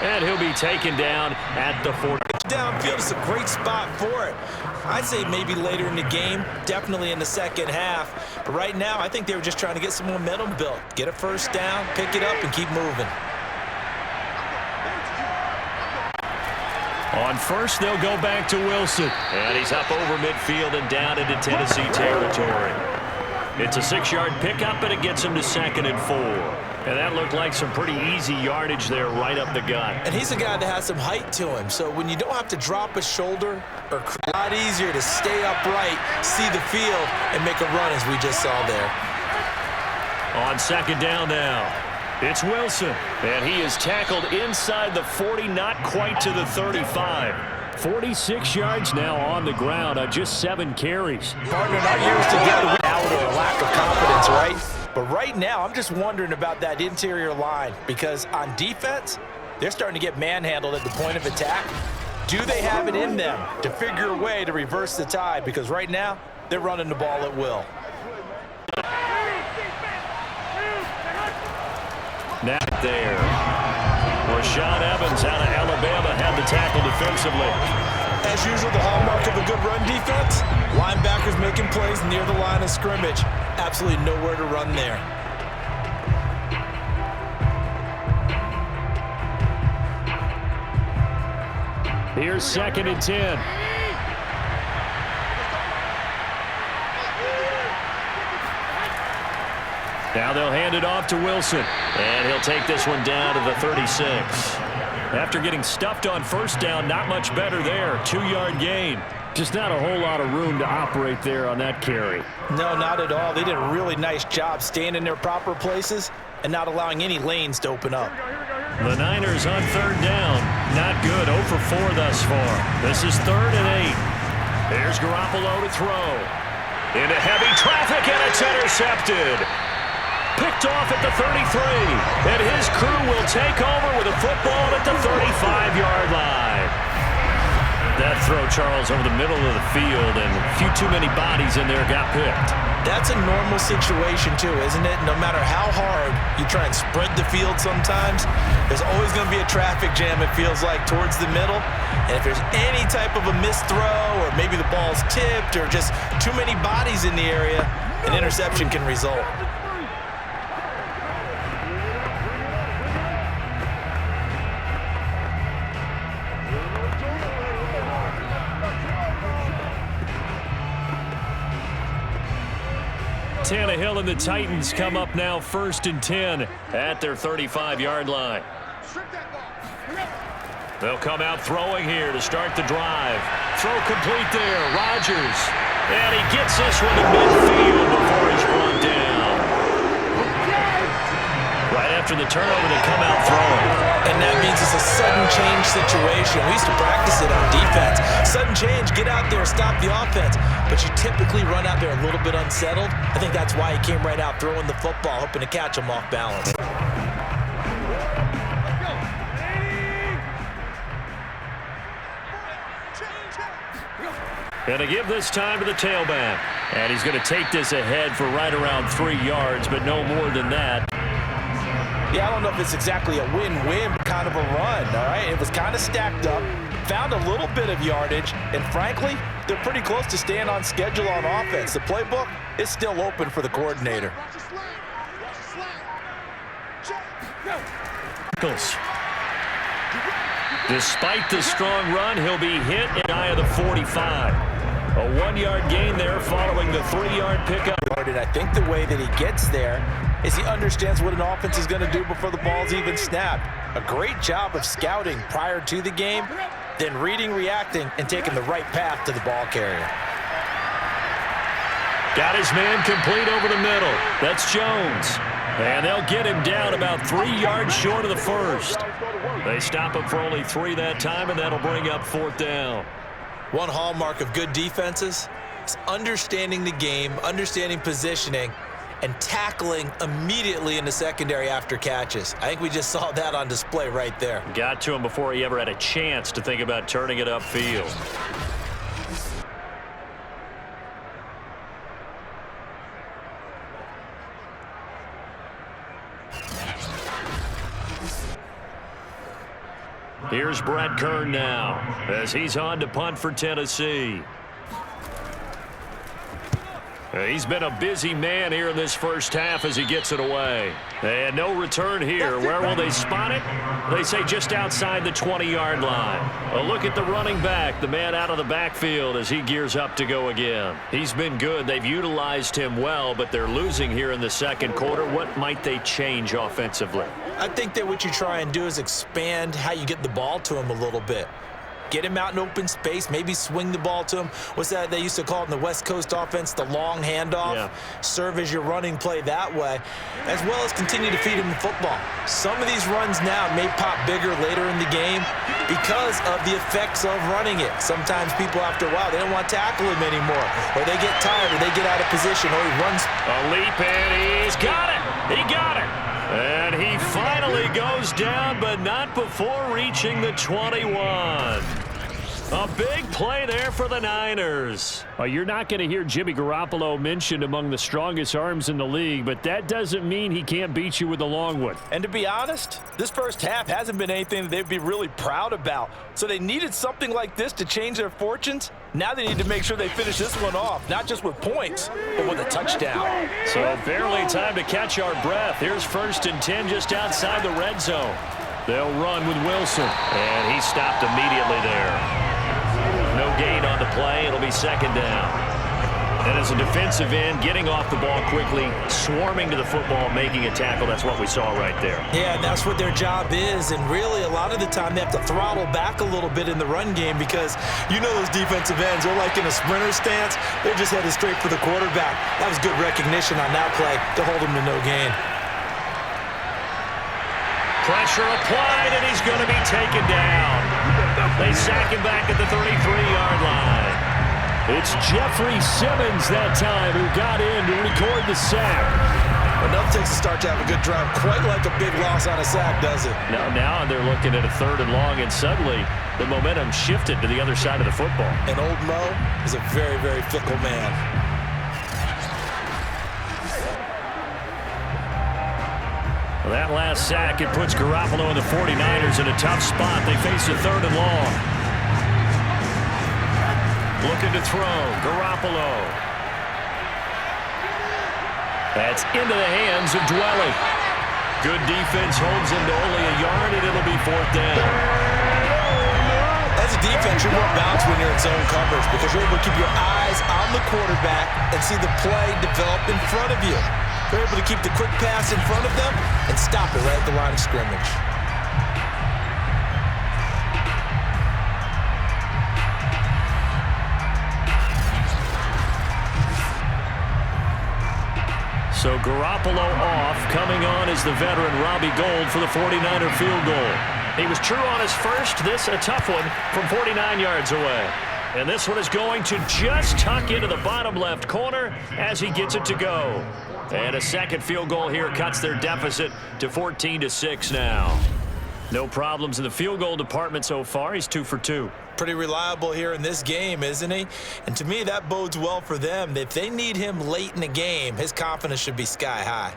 [SPEAKER 2] And he'll be taken down at the 40.
[SPEAKER 4] Downfield is a great spot for it. I'd say maybe later in the game, definitely in the second half. But right now, I think they were just trying to get some momentum built. Get a 1st down, pick it up, and keep moving.
[SPEAKER 2] On 1st, they'll go back to Wilson. And he's up over midfield and down into Tennessee territory. It's a 6-yard pickup, and it gets him to 2nd and 4. And that looked like some pretty easy yardage there right up the gut.
[SPEAKER 4] And he's a guy that has some height to him. So when you don't have to drop a shoulder, or a lot easier to stay upright, see the field, and make a run as we just saw there.
[SPEAKER 2] On 2nd down now, it's Wilson. And he is tackled inside the 40, not quite to the 35. 46 yards now on the ground on just 7 carries.
[SPEAKER 4] Partner, not yours to get out or a lack of confidence, right? But right now, I'm just wondering about that interior line because on defense, they're starting to get manhandled at the point of attack. Do they have it in them to figure a way to reverse the tide? Because right now, they're running the ball at will.
[SPEAKER 2] Not there. Rashaan Evans out of Alabama had the tackle defensively.
[SPEAKER 4] As usual, the hallmark of a good run defense, linebackers making plays near the line of scrimmage. Absolutely nowhere to run there.
[SPEAKER 2] Here's 2nd and 10. Now they'll hand it off to Wilson. And he'll take this one down to the 36. After getting stuffed on first down, not much better there. 2-yard gain. Just not a whole lot of room to operate there on that carry.
[SPEAKER 3] No, not at all. They did a really nice job staying in their proper places and not allowing any lanes to open up.
[SPEAKER 2] The Niners on 3rd down. Not good. 0 for 4 thus far. This is 3rd and 8. Here's Garoppolo to throw. Into heavy traffic, and it's intercepted. Picked off at the 33. And his crew will take over with a football at the 35-yard line. That throw, Charles, over the middle of the field, and a few too many bodies in there got picked.
[SPEAKER 3] That's a normal situation, too, isn't it? No matter how hard you try and spread the field sometimes, there's always going to be a traffic jam, it feels like, towards the middle. And if there's any type of a missed throw, or maybe the ball's tipped, or just too many bodies in the area, an interception can result.
[SPEAKER 2] Tannehill and the Titans come up now 1st and 10 at their 35-yard line. They'll come out throwing here to start the drive. Throw complete there. Rodgers. And he gets this one to midfield before he's brought down. Right after the turnover, they come out throwing.
[SPEAKER 3] And that means it's a sudden change situation. We used to practice it on defense. Sudden change, get out there, stop the offense. But you typically run out there a little bit unsettled. I think that's why he came right out throwing the football, hoping to catch him off balance.
[SPEAKER 2] And to give this time to the tailback. And he's going to take this ahead for right around 3 yards, but no more than that.
[SPEAKER 3] Yeah, I don't know if it's exactly a win-win, but kind of a run, all right? It was kind of stacked up, found a little bit of yardage, and frankly, they're pretty close to staying on schedule on offense. The playbook is still open for the coordinator.
[SPEAKER 2] Despite the strong run, he'll be hit in the eye of the 45. A 1-yard gain there following the 3-yard pickup.
[SPEAKER 3] And I think the way that he gets there is he understands what an offense is going to do before the ball's even snapped. A great job of scouting prior to the game, then reading, reacting, and taking the right path to the ball carrier.
[SPEAKER 2] Got his man complete over the middle. That's Jones. And they'll get him down about 3 yards short of the first. They stop him for only 3 that time, and that'll bring up 4th down.
[SPEAKER 4] One hallmark of good defenses is understanding the game, understanding positioning, and tackling immediately in the secondary after catches. I think we just saw that on display right there.
[SPEAKER 2] Got to him before he ever had a chance to think about turning it upfield. Here's Brett Kern now as he's on to punt for Tennessee. He's been a busy man here in this first half as he gets it away. And no return here. Where will they spot it? They say just outside the 20-yard line. A look at the running back, the man out of the backfield as he gears up to go again. He's been good. They've utilized him well, but they're losing here in the second quarter. What might they change offensively?
[SPEAKER 4] I think that what you try and do is expand how you get the ball to him a little bit. Get him out in open space, maybe swing the ball to him. What's that they used to call it in the West Coast offense, the long handoff? Yeah. Serve as your running play that way, as well as continue to feed him the football. Some of these runs now may pop bigger later in the game because of the effects of running it. Sometimes people, after a while, they don't want to tackle him anymore, or they get tired, or they get out of position, or he runs.
[SPEAKER 2] A leap, and he's got it. He got it. And he finally goes down, but not before reaching the 21. A big play there for the Niners. You're not going to hear Jimmy Garoppolo mentioned among the strongest arms in the league, but that doesn't mean he can't beat you with a long one.
[SPEAKER 3] And to be honest, this first half hasn't been anything that they'd be really proud about. So they needed something like this to change their fortunes. Now they need to make sure they finish this one off, not just with points, but with a touchdown.
[SPEAKER 2] So barely time to catch our breath. Here's 1st and 10 just outside the red zone. They'll run with Wilson. And he stopped immediately there. No gain on the play. It'll be second down. And as a defensive end, getting off the ball quickly, swarming to the football, making a tackle, that's what we saw right there.
[SPEAKER 4] Yeah, and that's what their job is. And really, a lot of the time, they have to throttle back a little bit in the run game because you know those defensive ends, they're like in a sprinter stance. They're just headed straight for the quarterback. That was good recognition on that play to hold him to no gain.
[SPEAKER 2] Pressure applied, and he's going to be taken down. They sack him back at the 33-yard line. It's Jeffrey Simmons that time who got in to record the sack.
[SPEAKER 4] Enough takes a start to have a good drive, quite like a big loss on a sack, does it?
[SPEAKER 2] Now they're looking at a 3rd and long, and suddenly the momentum shifted to the other side of the football.
[SPEAKER 4] And old Mo is a very, very fickle man.
[SPEAKER 2] Well, that last sack, it puts Garoppolo and the 49ers in a tough spot. They face a 3rd and long. Looking to throw, Garoppolo. That's into the hands of Dwelly. Good defense holds him to only a yard, and it'll be 4th down.
[SPEAKER 4] As a defense, you're more balanced when you're in zone coverage because you're able to keep your eyes on the quarterback and see the play develop in front of you. You're able to keep the quick pass in front of them and stop it right at the line of scrimmage.
[SPEAKER 2] So Garoppolo off. Coming on is the veteran Robbie Gould for the 49er field goal. He was true on his first. This a tough one from 49 yards away. And this one is going to just tuck into the bottom left corner as he gets it to go. And a second field goal here cuts their deficit to 14-6 now. No problems in the field goal department so far. He's 2 for 2.
[SPEAKER 4] Pretty reliable here in this game, isn't he? And to me, that bodes well for them. If they need him late in the game, his confidence should be sky high.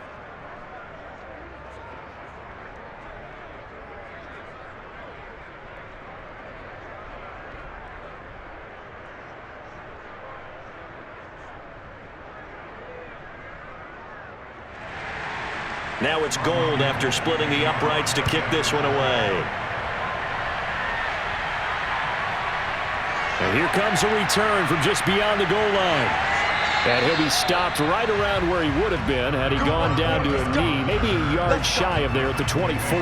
[SPEAKER 2] Now it's Gould after splitting the uprights to kick this one away. And here comes a return from just beyond the goal line. And he'll be stopped right around where he would have been had he gone down to a knee, maybe a yard shy of there at the 24.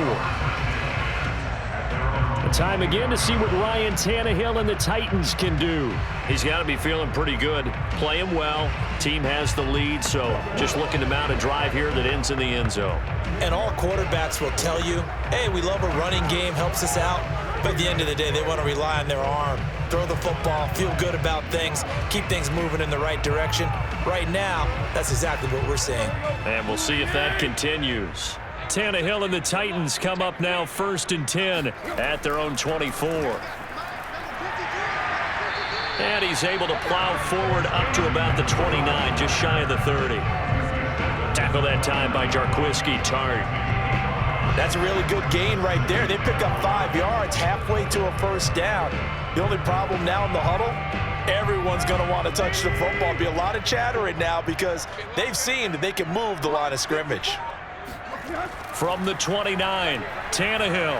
[SPEAKER 2] And time again to see what Ryan Tannehill and the Titans can do. He's got to be feeling pretty good, playing well. Team has the lead, so just looking to mount a drive here that ends in the end zone.
[SPEAKER 4] And all quarterbacks will tell you, hey, we love a running game, helps us out. But at the end of the day, they want to rely on their arm. Throw the football, feel good about things, keep things moving in the right direction. Right now, that's exactly what we're seeing.
[SPEAKER 2] And we'll see if that continues. Tannehill and the Titans come up now 1st and 10 at their own 24. And he's able to plow forward up to about the 29, just shy of the 30. Tackle that time by Jarquiski Tart.
[SPEAKER 3] That's a really good gain right there. They pick up 5 yards halfway to a 1st down. The only problem now in the huddle, everyone's going to want to touch the football. Be a lot of chatter right now because they've seen that they can move the line of scrimmage.
[SPEAKER 2] From the 29, Tannehill.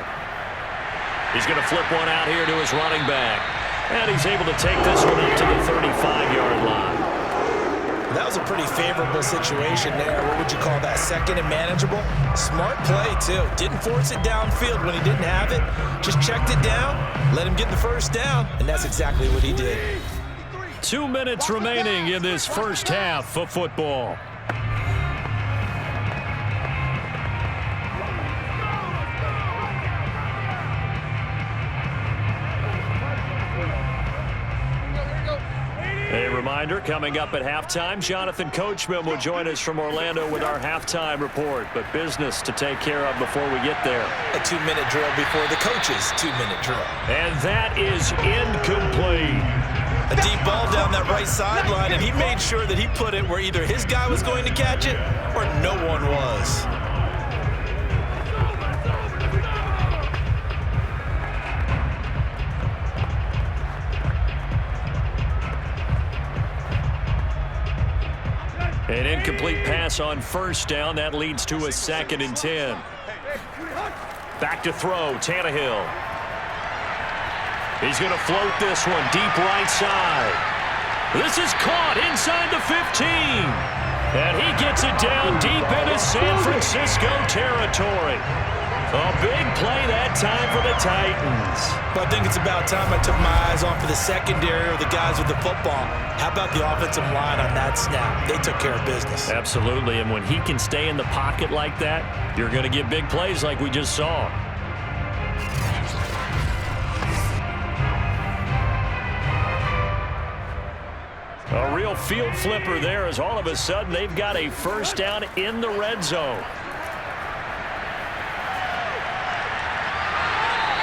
[SPEAKER 2] He's going to flip one out here to his running back. And he's able to take this one up to the 35-yard line.
[SPEAKER 4] That was a pretty favorable situation there. What would you call that? 2nd and manageable? Smart play, too. Didn't force it downfield when he didn't have it. Just checked it down, let him get the 1st down, and that's exactly what he did.
[SPEAKER 2] 2 minutes remaining in this first half of football. A reminder, coming up at halftime, Jonathan Coachman will join us from Orlando with our halftime report. But business to take care of before we get there.
[SPEAKER 4] A 2-minute drill before the coach's 2-minute drill.
[SPEAKER 2] And that is incomplete.
[SPEAKER 4] A deep ball down that right sideline, and he made sure that he put it where either his guy was going to catch it or no one was.
[SPEAKER 2] An incomplete pass on 1st down. That leads to a 2nd and 10. Back to throw, Tannehill. He's going to float this one deep right side. This is caught inside the 15. And he gets it down deep into San Francisco territory. A big play that time for the Titans.
[SPEAKER 4] But I think it's about time I took my eyes off of the secondary or the guys with the football. How about the offensive line on that snap? They took care of business.
[SPEAKER 2] Absolutely, and when he can stay in the pocket like that, you're going to get big plays like we just saw. A real field flipper there as all of a sudden they've got a first down in the red zone.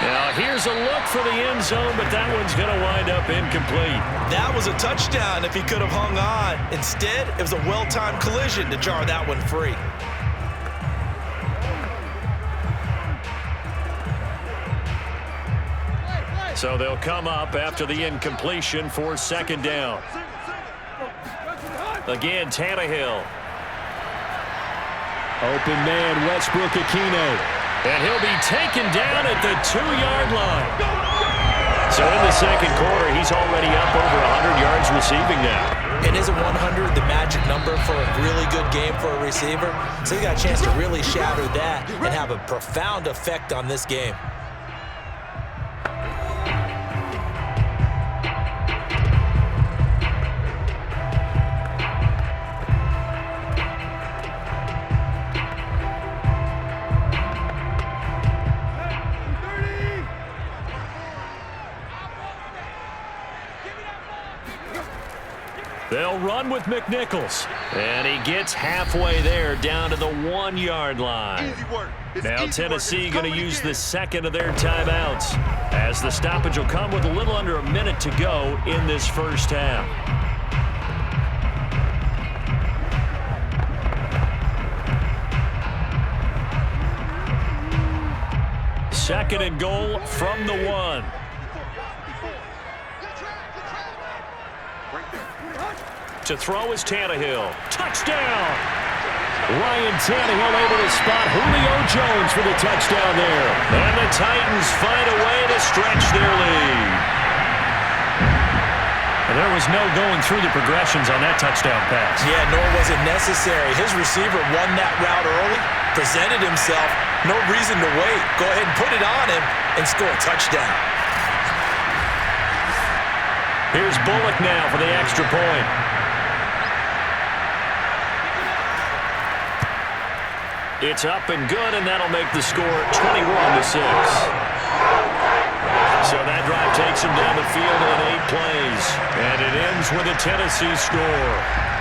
[SPEAKER 2] Now here's a look for the end zone, but that one's going to wind up incomplete.
[SPEAKER 4] That was a touchdown if he could have hung on. Instead, it was a well-timed collision to jar that one free.
[SPEAKER 2] So they'll come up after the incompletion for second down. Again, Tannehill. Open man, Westbrook-Ikhine. And he'll be taken down at the 2-yard line. So in the second quarter, he's already up over 100 yards receiving now.
[SPEAKER 4] And isn't 100 the magic number for a really good game for a receiver? So he got a chance to really shatter that and have a profound effect on this game.
[SPEAKER 2] They'll run with McNichols. And he gets halfway there down to the 1-yard line. Now Tennessee going to use the second of their timeouts as the stoppage will come with a little under a minute to go in this first half. Second and goal from the 1. To throw is Tannehill. Touchdown! Ryan Tannehill able to spot Julio Jones for the touchdown there. And the Titans find a way to stretch their lead. And there was no going through the progressions on that touchdown pass.
[SPEAKER 4] Yeah, nor was it necessary. His receiver won that route early, presented himself, no reason to wait. Go ahead and put it on him and score a touchdown.
[SPEAKER 2] Here's Bullock now for the extra point. It's up and good, and that'll make the score 21-6. So that drive takes him down the field in 8 plays, and it ends with a Tennessee score.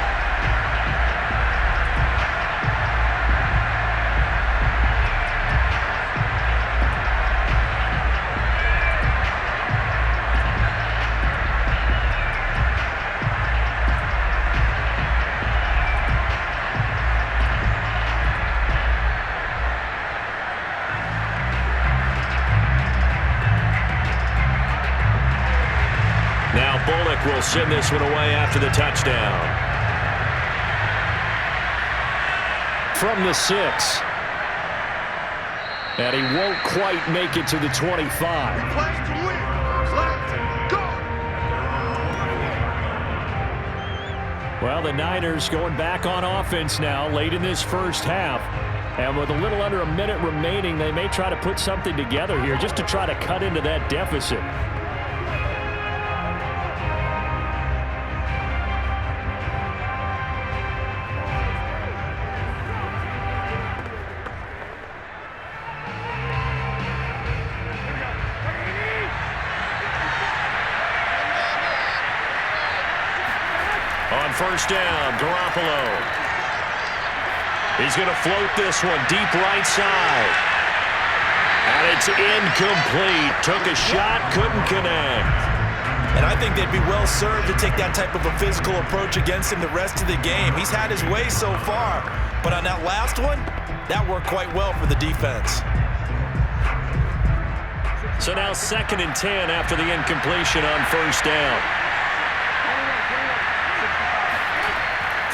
[SPEAKER 2] Bullock will send this one away after the touchdown. From the 6. And he won't quite make it to the 25. Well, the Niners going back on offense now late in this first half. And with a little under a minute remaining, they may try to put something together here just to try to cut into that deficit. First down, Garoppolo. He's going to float this one deep right side. And it's incomplete. Took a shot, couldn't connect.
[SPEAKER 4] And I think they'd be well served to take that type of a physical approach against him the rest of the game. He's had his way so far. But on that last one, that worked quite well for the defense.
[SPEAKER 2] So now 2nd and 10 after the incompletion on first down.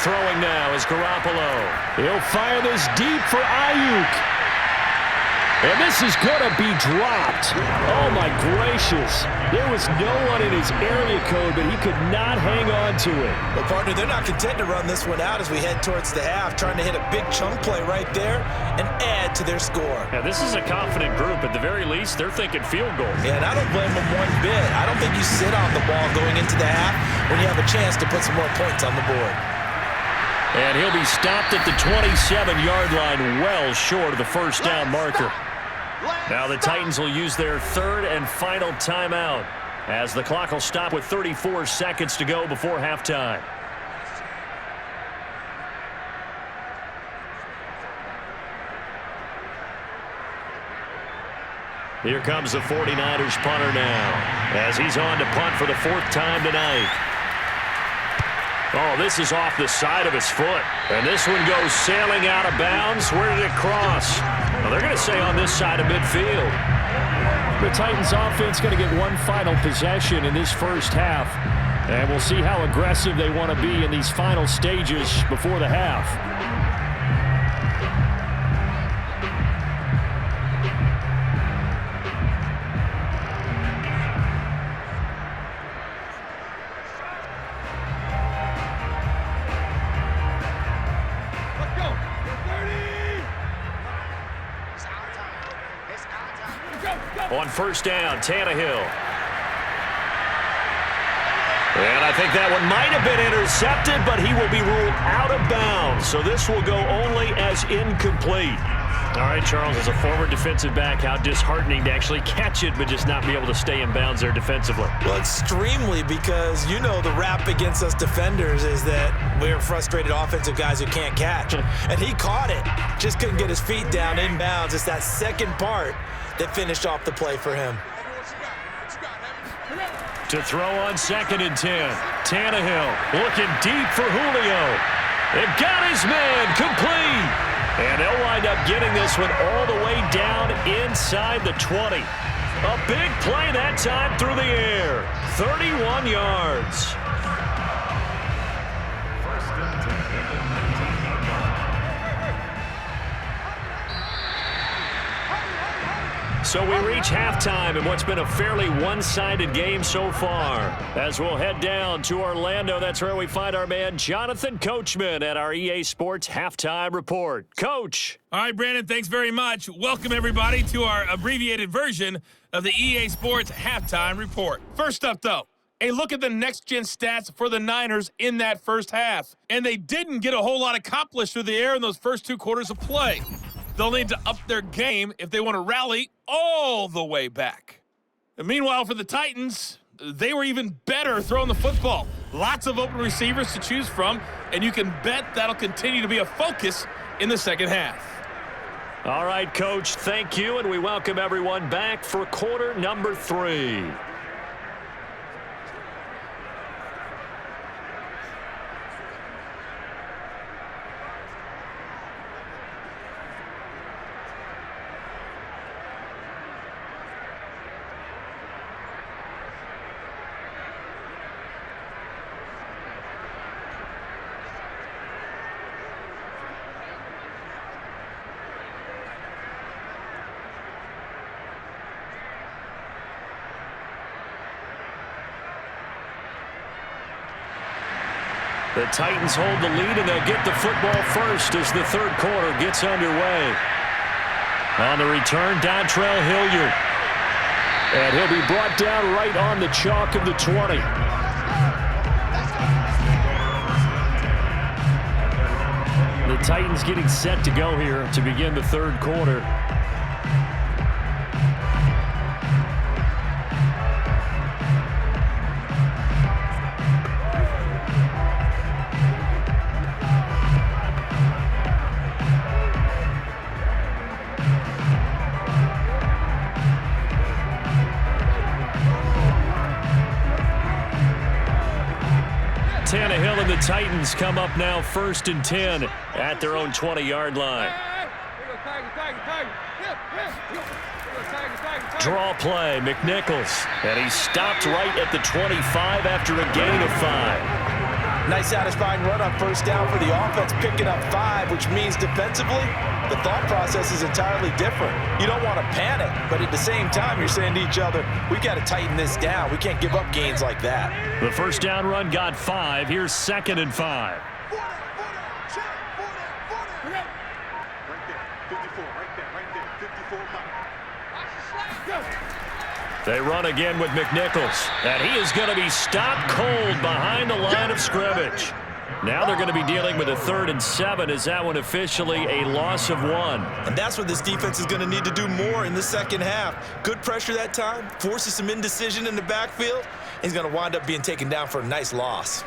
[SPEAKER 2] Throwing now is Garoppolo. He'll fire this deep for Ayuk. And this is going to be dropped. Oh, my gracious. There was no one in his area code, but he could not hang on to it.
[SPEAKER 4] Well, partner, they're not content to run this one out as we head towards the half, trying to hit a big chunk play right there and add to their score.
[SPEAKER 2] Yeah, this is a confident group. At the very least, they're thinking field goal.
[SPEAKER 4] Yeah, and I don't blame them one bit. I don't think you sit on the ball going into the half when you have a chance to put some more points on the board.
[SPEAKER 2] And he'll be stopped at the 27-yard line, well short of the first down marker. Now the Titans will use their third and final timeout as the clock will stop with 34 seconds to go before halftime. Here comes the 49ers punter now as he's on to punt for the fourth time tonight. Oh, this is off the side of his foot. And this one goes sailing out of bounds. Where did it cross? Well, they're going to say on this side of midfield. The Titans offense going to get one final possession in this first half. And we'll see how aggressive they want to be in these final stages before the half. On first down, Tannehill. And I think that one might have been intercepted, but he will be ruled out of bounds. So this will go only as incomplete. All right, Charles, as a former defensive back, how disheartening to actually catch it, but just not be able to stay in bounds there defensively.
[SPEAKER 4] Well, extremely, because you know the rap against us defenders is that we're frustrated offensive guys who can't catch. And he caught it, just couldn't get his feet down in bounds. It's that second part that finished off the play for him.
[SPEAKER 2] To throw on 2nd and 10. Tannehill looking deep for Julio. They've got his man complete. And they'll wind up getting this one all the way down inside the 20. A big play that time through the air. 31 yards. So we reach halftime in what's been a fairly one-sided game so far. As we'll head down to Orlando, that's where we find our man Jonathan Coachman at our EA Sports Halftime Report. Coach.
[SPEAKER 6] All right, Brandon, thanks very much. Welcome, everybody, to our abbreviated version of the EA Sports Halftime Report. First up, though, a look at the next-gen stats for the Niners in that first half. And they didn't get a whole lot accomplished through the air in those first two quarters of play. They'll need to up their game if they want to rally all the way back. And meanwhile, for the Titans, they were even better throwing the football. Lots of open receivers to choose from, and you can bet that'll continue to be a focus in the second half.
[SPEAKER 2] All right, Coach, thank you, and we welcome everyone back for quarter number 3. The Titans hold the lead, and they'll get the football first as the third quarter gets underway. On the return, Dontrell Hilliard. And he'll be brought down right on the chalk of the 20. The Titans getting set to go here to begin the third quarter. Tannehill and the Titans come up now 1st and 10 at their own 20-yard line. Draw play, McNichols. And he's stopped right at the 25 after a gain of 5.
[SPEAKER 3] Nice satisfying run on first down for the offense, picking up 5, which means defensively, the thought process is entirely different. You don't want to panic, but at the same time, you're saying to each other, we got to tighten this down. We can't give up gains like that.
[SPEAKER 2] The first down run got 5. Here's 2nd and 5. They run again with McNichols, and he is going to be stopped cold behind the line of scrimmage. Now they're going to be dealing with a 3rd and 7. Is that one officially a loss of 1?
[SPEAKER 4] And that's what this defense is going to need to do more in the second half. Good pressure that time, forces some indecision in the backfield. He's going to wind up being taken down for a nice loss.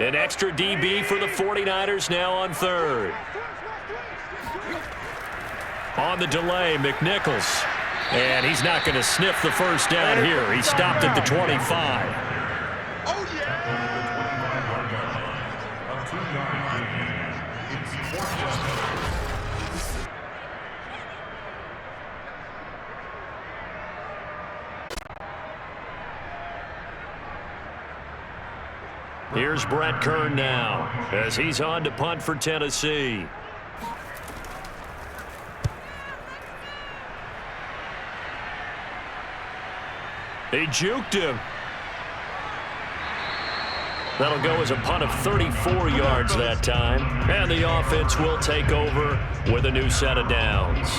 [SPEAKER 2] An extra DB for the 49ers now on 3rd. On the delay, McNichols. And he's not going to sniff the first down here. He stopped at the 25. Here's Brett Kern now as he's on to punt for Tennessee. He juked him. That'll go as a punt of 34 yards that time. And the offense will take over with a new set of downs.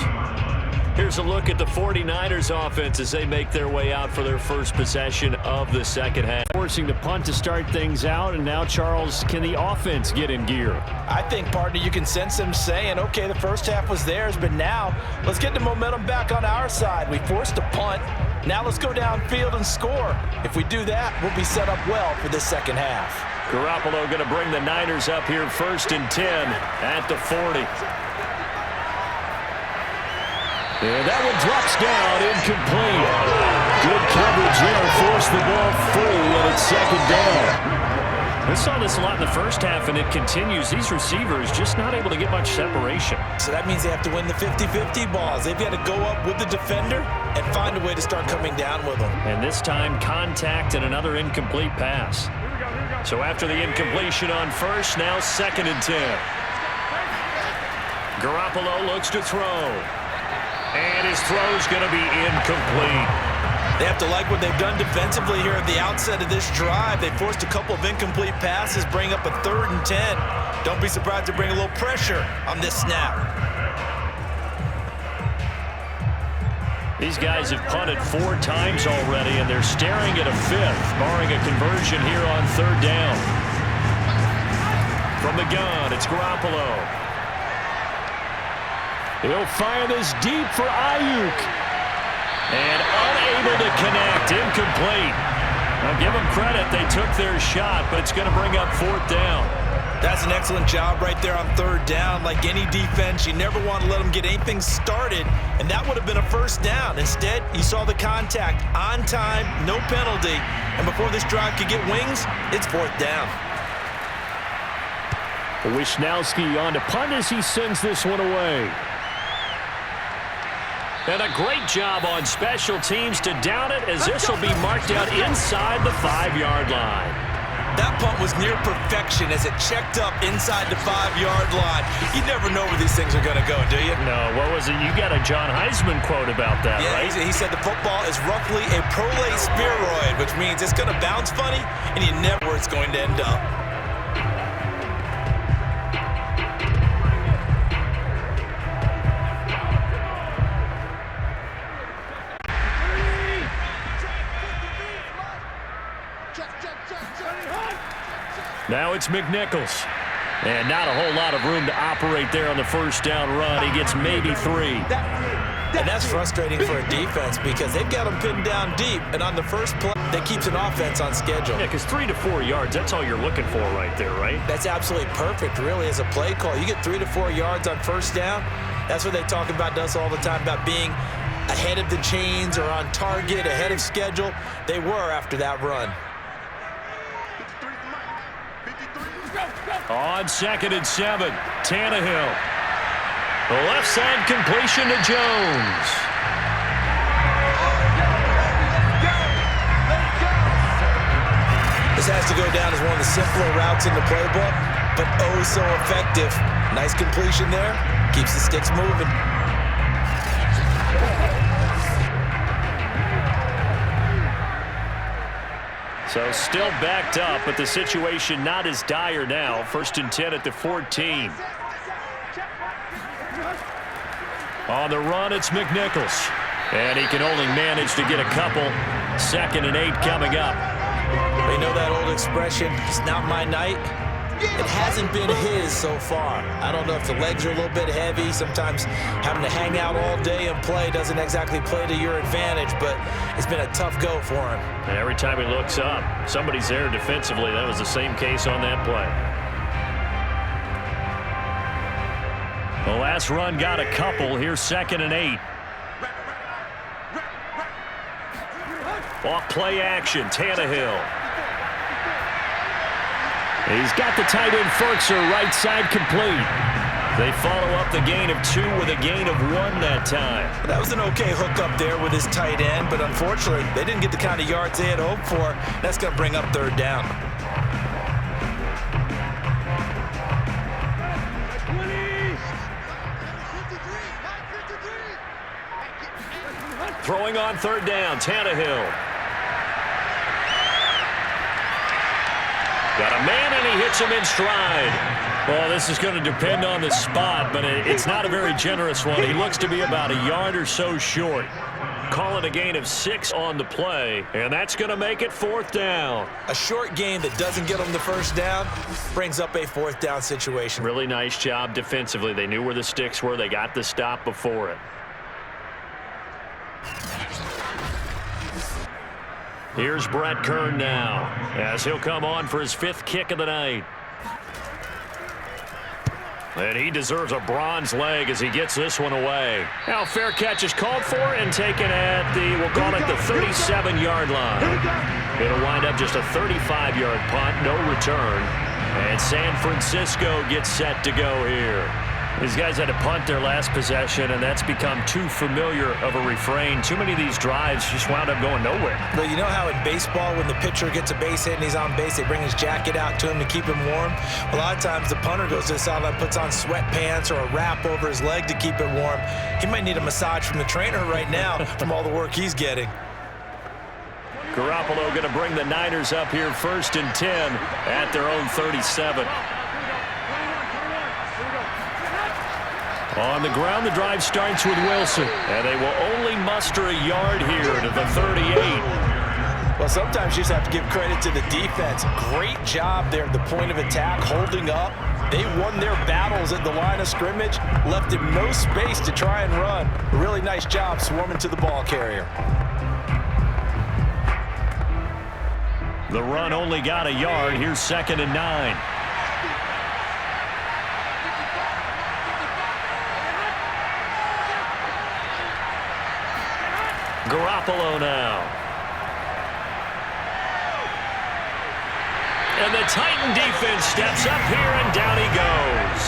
[SPEAKER 2] Here's a look at the 49ers offense as they make their way out for their first possession of the second half. Forcing the punt to start things out, and now, Charles, can the offense get in gear?
[SPEAKER 3] I think, partner, you can sense them saying, okay, the first half was theirs, but now let's get the momentum back on our side. We forced a punt. Now let's go downfield and score. If we do that, we'll be set up well for this second half.
[SPEAKER 2] Garoppolo going to bring the Niners up here 1st and 10 at the 40. And that one drops down, incomplete. Good coverage there, forced the ball free, and it's 2nd down. We saw this a lot in the first half, and it continues. These receivers just not able to get much separation.
[SPEAKER 4] So that means they have to win the 50-50 balls. They've got to go up with the defender and find a way to start coming down with them.
[SPEAKER 2] And this time, contact and another incomplete pass. So after the incompletion on first, now 2nd and 10. Garoppolo looks to throw. And his throw's going to be incomplete.
[SPEAKER 4] They have to like what they've done defensively here at the outset of this drive. They forced a couple of incomplete passes, bring up a 3rd and 10. Don't be surprised to bring a little pressure on this snap.
[SPEAKER 2] These guys have punted 4 times already, and they're staring at a 5th, barring a conversion here on 3rd down. From the gun, it's Garoppolo. He'll fire this deep for Ayuk. And unable to connect, incomplete. I'll give them credit, they took their shot, but it's going to bring up 4th down.
[SPEAKER 4] That's an excellent job right there on 3rd down. Like any defense, you never want to let them get anything started, and that would have been a 1st down. Instead, you saw the contact on time, no penalty, and before this drive could get wings, it's 4th down.
[SPEAKER 2] Wisnowski on to punt as he sends this one away. And a great job on special teams to down it, as this will be marked out inside the 5-yard line.
[SPEAKER 4] That punt was near perfection as it checked up inside the 5-yard line. You never know where these things are going to go, do you?
[SPEAKER 2] No, what was it? You got a John Heisman quote about that,
[SPEAKER 4] right? Yeah, he said the football is roughly a prolate spheroid, which means it's going to bounce funny, and you never know where it's going to end up.
[SPEAKER 2] Now it's McNichols. And not a whole lot of room to operate there on the first down run. He gets maybe 3.
[SPEAKER 4] And that's frustrating for a defense because they've got them pinned down deep. And on the first play, that keeps an offense on schedule.
[SPEAKER 2] Yeah, because 3 to 4 yards, that's all you're looking for right there, right?
[SPEAKER 4] That's absolutely perfect, really, as a play call. You get 3 to 4 yards on first down. That's what they talk about to us all the time, about being ahead of the chains or on target, ahead of schedule. They were after that run.
[SPEAKER 2] On 2nd and 7, Tannehill. The left side completion to Jones.
[SPEAKER 4] This has to go down as one of the simpler routes in the playbook, but oh so effective. Nice completion there. Keeps the sticks moving.
[SPEAKER 2] So still backed up, but the situation not as dire now. 1st and 10 at the 14. On the run, it's McNichols. And he can only manage to get a couple. 2nd and 8 coming up.
[SPEAKER 4] You know that old expression, it's not my night? It hasn't been his so far. I don't know if the legs are a little bit heavy. Sometimes having to hang out all day and play doesn't exactly play to your advantage, but it's been a tough go for him.
[SPEAKER 2] And every time he looks up, somebody's there defensively. That was the same case on that play. The last run got a couple. Here's 2nd and 8. Off play action, Tannehill. He's got the tight end Ferkser right side complete. They follow up the gain of 2 with a gain of 1 that time.
[SPEAKER 4] That was an okay hookup there with his tight end, but unfortunately, they didn't get the kind of yards they had hoped for. That's going to bring up 3rd down.
[SPEAKER 2] Throwing on 3rd down, Tannehill. Got a man, and he hits him in stride. Well, this is going to depend on the spot, but it's not a very generous one. He looks to be about a yard or so short. Call it a gain of 6 on the play, and that's going to make it 4th down.
[SPEAKER 4] A short gain that doesn't get them the 1st down brings up a 4th down situation.
[SPEAKER 2] Really nice job defensively. They knew where the sticks were. They got the stop before it. Here's Brett Kern now, as he'll come on for his 5th kick of the night. And he deserves a bronze leg as he gets this one away. Now fair catch is called for and taken at the, we'll call it the 37-yard line. It'll wind up just a 35-yard punt, no return. And San Francisco gets set to go here. These guys had to punt their last possession, and that's become too familiar of a refrain. Too many of these drives just wound up going nowhere.
[SPEAKER 4] But you know how in baseball, when the pitcher gets a base hit and he's on base, they bring his jacket out to him to keep him warm? A lot of times the punter goes to the sideline, puts on sweatpants or a wrap over his leg to keep it warm. He might need a massage from the trainer right now from all the work he's getting.
[SPEAKER 2] Garoppolo going to bring the Niners up here 1st and 10 at their own 37. On the ground, the drive starts with Wilson, and they will only muster a yard here to the 38.
[SPEAKER 4] Well, sometimes you just have to give credit to the defense. Great job there at the point of attack, holding up. They won their battles at the line of scrimmage, left him no space to try and run. A really nice job swarming to the ball carrier.
[SPEAKER 2] The run only got a yard. Here's 2nd and 9. Garoppolo now. And the Titan defense steps up here, and down he goes.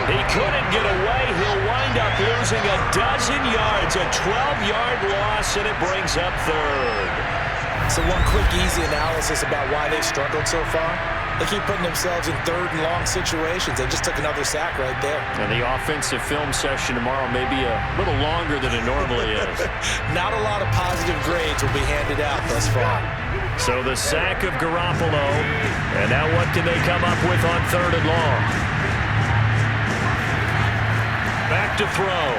[SPEAKER 2] He couldn't get away. He'll wind up losing a dozen yards, a 12-yard loss, and it brings up 3rd.
[SPEAKER 4] So one quick, easy analysis about why they've struggled so far. They keep putting themselves in 3rd and long situations. They just took another sack right there.
[SPEAKER 2] And the offensive film session tomorrow may be a little longer than it normally is.
[SPEAKER 4] Not a lot of positive grades will be handed out thus far.
[SPEAKER 2] So the sack of Garoppolo. And now what can they come up with on 3rd and long? Back to throw.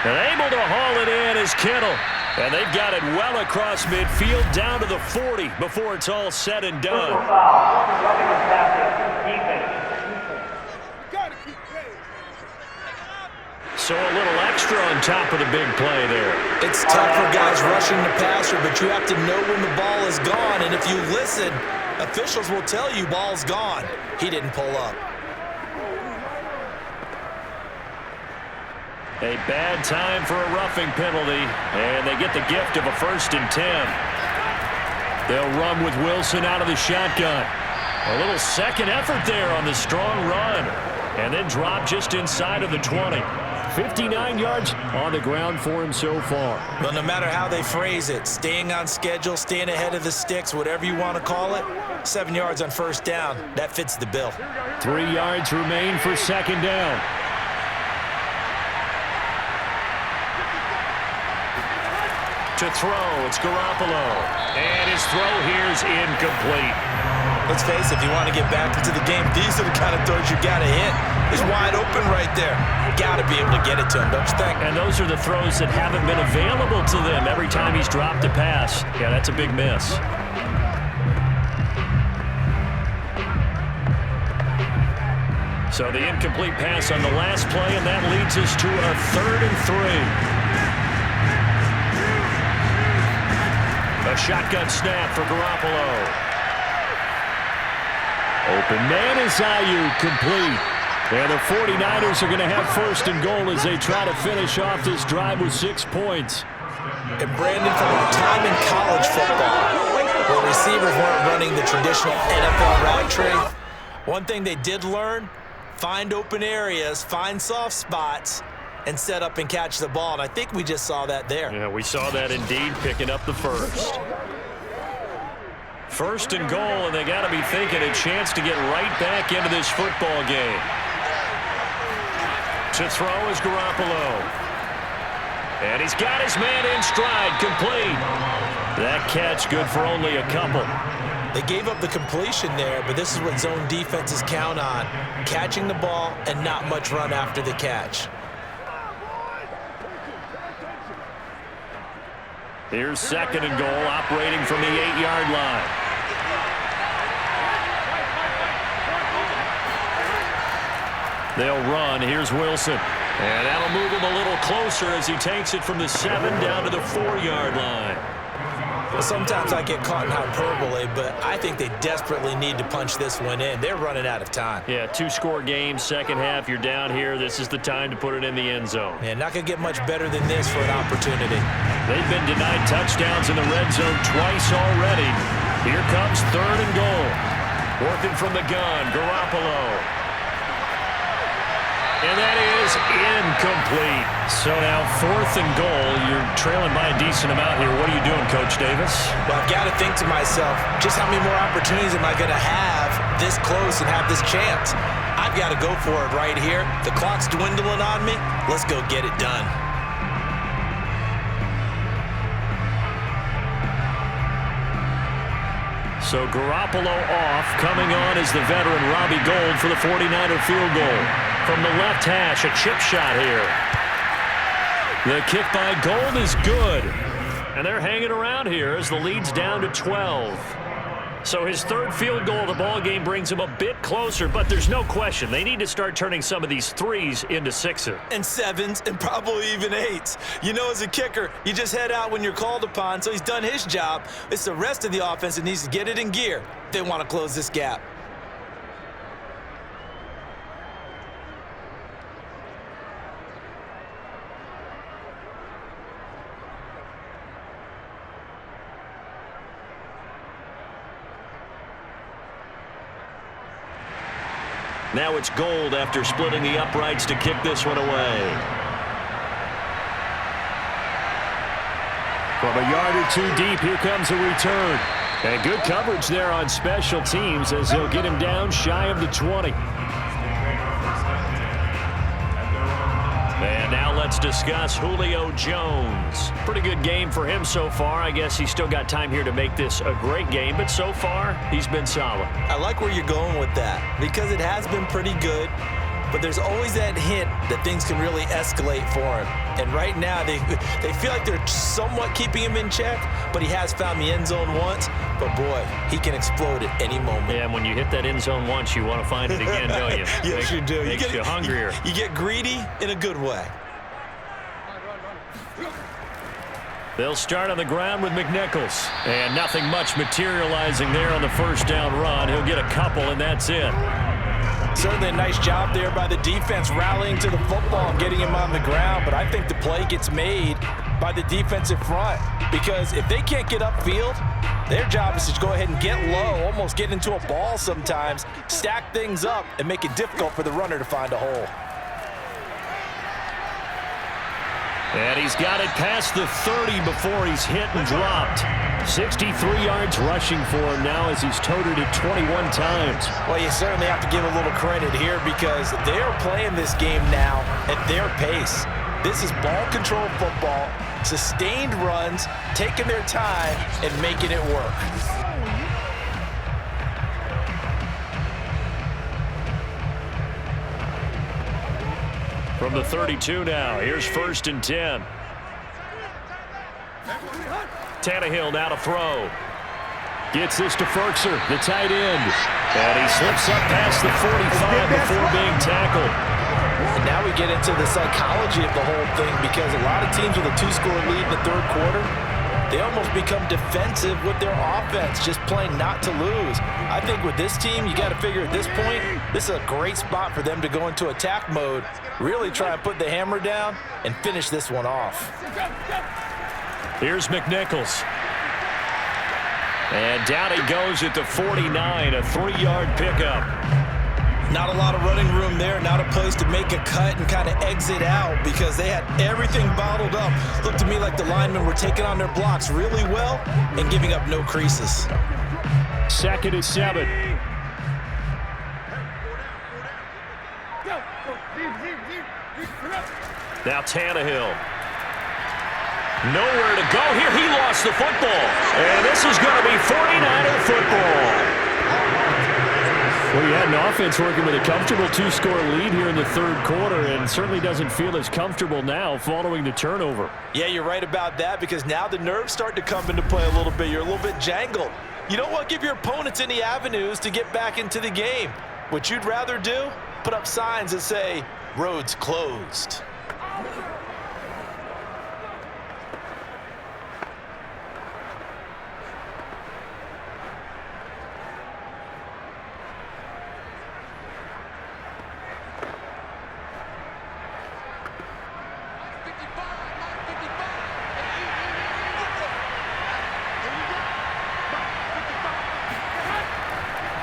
[SPEAKER 2] And able to haul it in is Kittle. And they've got it well across midfield down to the 40 before it's all said and done. So a little extra on top of the big play there.
[SPEAKER 4] It's tough for guys rushing the passer, but you have to know when the ball is gone. And if you listen, officials will tell you ball's gone. He didn't pull up.
[SPEAKER 2] A bad time for a roughing penalty, and they get the gift of a 1st and 10. They'll run with Wilson out of the shotgun. A little second effort there on the strong run. And then drop just inside of the 20. 59 yards on the ground for him so far.
[SPEAKER 4] Well, no matter how they phrase it, staying on schedule, staying ahead of the sticks, whatever you want to call it, 7 yards on first down, that fits the bill.
[SPEAKER 2] 3 yards remain for second down. To throw, it's Garoppolo. And his throw here is incomplete.
[SPEAKER 4] Let's face it, if you want to get back into the game, these are the kind of throws you got to hit. He's wide open right there. Got to be able to get it to him, don't you think?
[SPEAKER 2] And those are the throws that haven't been available to them every time he's dropped a pass. Yeah, that's a big miss. So the incomplete pass on the last play, and that leads us to a 3rd and 3. A shotgun snap for Garoppolo. Open man is Ayuk, complete. And the 49ers are going to have 1st and goal as they try to finish off this drive with 6 points.
[SPEAKER 4] And Brandon, from our time in college football, where receivers weren't running the traditional NFL route tree, one thing they did learn, find open areas, find soft spots, and set up and catch the ball. And I think we just saw that there.
[SPEAKER 2] Yeah, we saw that indeed, picking up the first. 1st and goal, and they got to be thinking a chance to get right back into this football game. To throw is Garoppolo. And he's got his man in stride, complete. That catch good for only a couple.
[SPEAKER 4] They gave up the completion there, but this is what zone defenses count on. Catching the ball and not much run after the catch.
[SPEAKER 2] Here's 2nd and goal, operating from the 8-yard line. They'll run. Here's Wilson. And that'll move him a little closer as he takes it from the 7 down to the 4-yard line.
[SPEAKER 4] Well, sometimes I get caught in hyperbole, but I think they desperately need to punch this one in. They're running out of time.
[SPEAKER 2] Yeah, 2-score game, second half, you're down here. This is the time to put it in the end zone.
[SPEAKER 4] Yeah, not going to get much better than this for an opportunity.
[SPEAKER 2] They've been denied touchdowns in the red zone twice already. Here comes 3rd and goal. Working from the gun, Garoppolo. And that is incomplete. So now 4th and goal. You're trailing by a decent amount here. What are you doing, Coach Davis?
[SPEAKER 4] Well, I've got to think to myself, just how many more opportunities am I going to have this close and have this chance? I've got to go for it right here. The clock's dwindling on me. Let's go get it done.
[SPEAKER 2] So Garoppolo off. Coming on is the veteran Robbie Gould for the 49er field goal. From the left hash, a chip shot here. The kick by Gould is good. And they're hanging around here as the lead's down to 12. So his 3rd field goal of the ball game brings him a bit closer, but there's no question they need to start turning some of these 3s into 6s.
[SPEAKER 4] And 7s and probably even 8s. You know, as a kicker, you just head out when you're called upon, so he's done his job. It's the rest of the offense that needs to get it in gear if they want to close this gap.
[SPEAKER 2] Now it's Gould after splitting the uprights to kick this one away. From a yard or 2 deep, here comes a return. And good coverage there on special teams as they'll get him down shy of the 20. And now let's discuss Julio Jones. Pretty good game for him so far. I guess he's still got time here to make this a great game, but so far, he's been solid.
[SPEAKER 4] I like where you're going with that because it has been pretty good, but there's always that hint that things can really escalate for him. And right now, they feel like they're somewhat keeping him in check, but he has found the end zone once. But, boy, he can explode at any moment.
[SPEAKER 2] Yeah, and when you hit that end zone once, you want to find it again, don't you?
[SPEAKER 4] Yes, you do.
[SPEAKER 2] Makes you hungrier.
[SPEAKER 4] You get greedy in a good way.
[SPEAKER 2] They'll start on the ground with McNichols. And nothing much materializing there on the first down run. He'll get a couple, and that's it.
[SPEAKER 3] Certainly a nice job there by the defense rallying to the football and getting him on the ground, but I think the play gets made by the defensive front because if they can't get upfield, Their job is to go ahead and get low, almost get into a ball sometimes, stack things up, and make it difficult for the runner to find a hole.
[SPEAKER 2] And he's got it past the 30 before he's hit and dropped. 63 yards rushing for him now as he's toted it 21 times.
[SPEAKER 3] Well, you certainly have to give a little credit here because they're playing this game now at their pace. This is ball control football, sustained runs, taking their time, and making it work.
[SPEAKER 2] From the 32 now, here's 1st and 10. Tannehill now to throw. Gets this to Ferkser, the tight end. And he slips up past the 45 before being tackled.
[SPEAKER 3] And now we get into the psychology of the whole thing because a lot of teams with a 2-score lead in the third quarter, they almost become defensive with their offense, just playing not to lose. I think with this team, you got to figure at this point, this is a great spot for them to go into attack mode, really try and put the hammer down and finish this one off.
[SPEAKER 2] Here's McNichols. And down he goes at the 49, a 3-yard pickup.
[SPEAKER 3] Not a lot of running room there, not a place to make a cut and kind of exit out because they had everything bottled up. Looked to me like the linemen were taking on their blocks really well and giving up no creases.
[SPEAKER 2] 2nd and 7. Now Tannehill. Nowhere to go here. He lost the football. And this is going to be 49er football. Well, you had an offense working with a comfortable 2-score lead here in the third quarter and certainly doesn't feel as comfortable now following the turnover.
[SPEAKER 3] Yeah, you're right about that because now the nerves start to come into play a little bit. You're a little bit jangled. You don't want to give your opponents any avenues to get back into the game. What you'd rather do, put up signs that say, roads closed.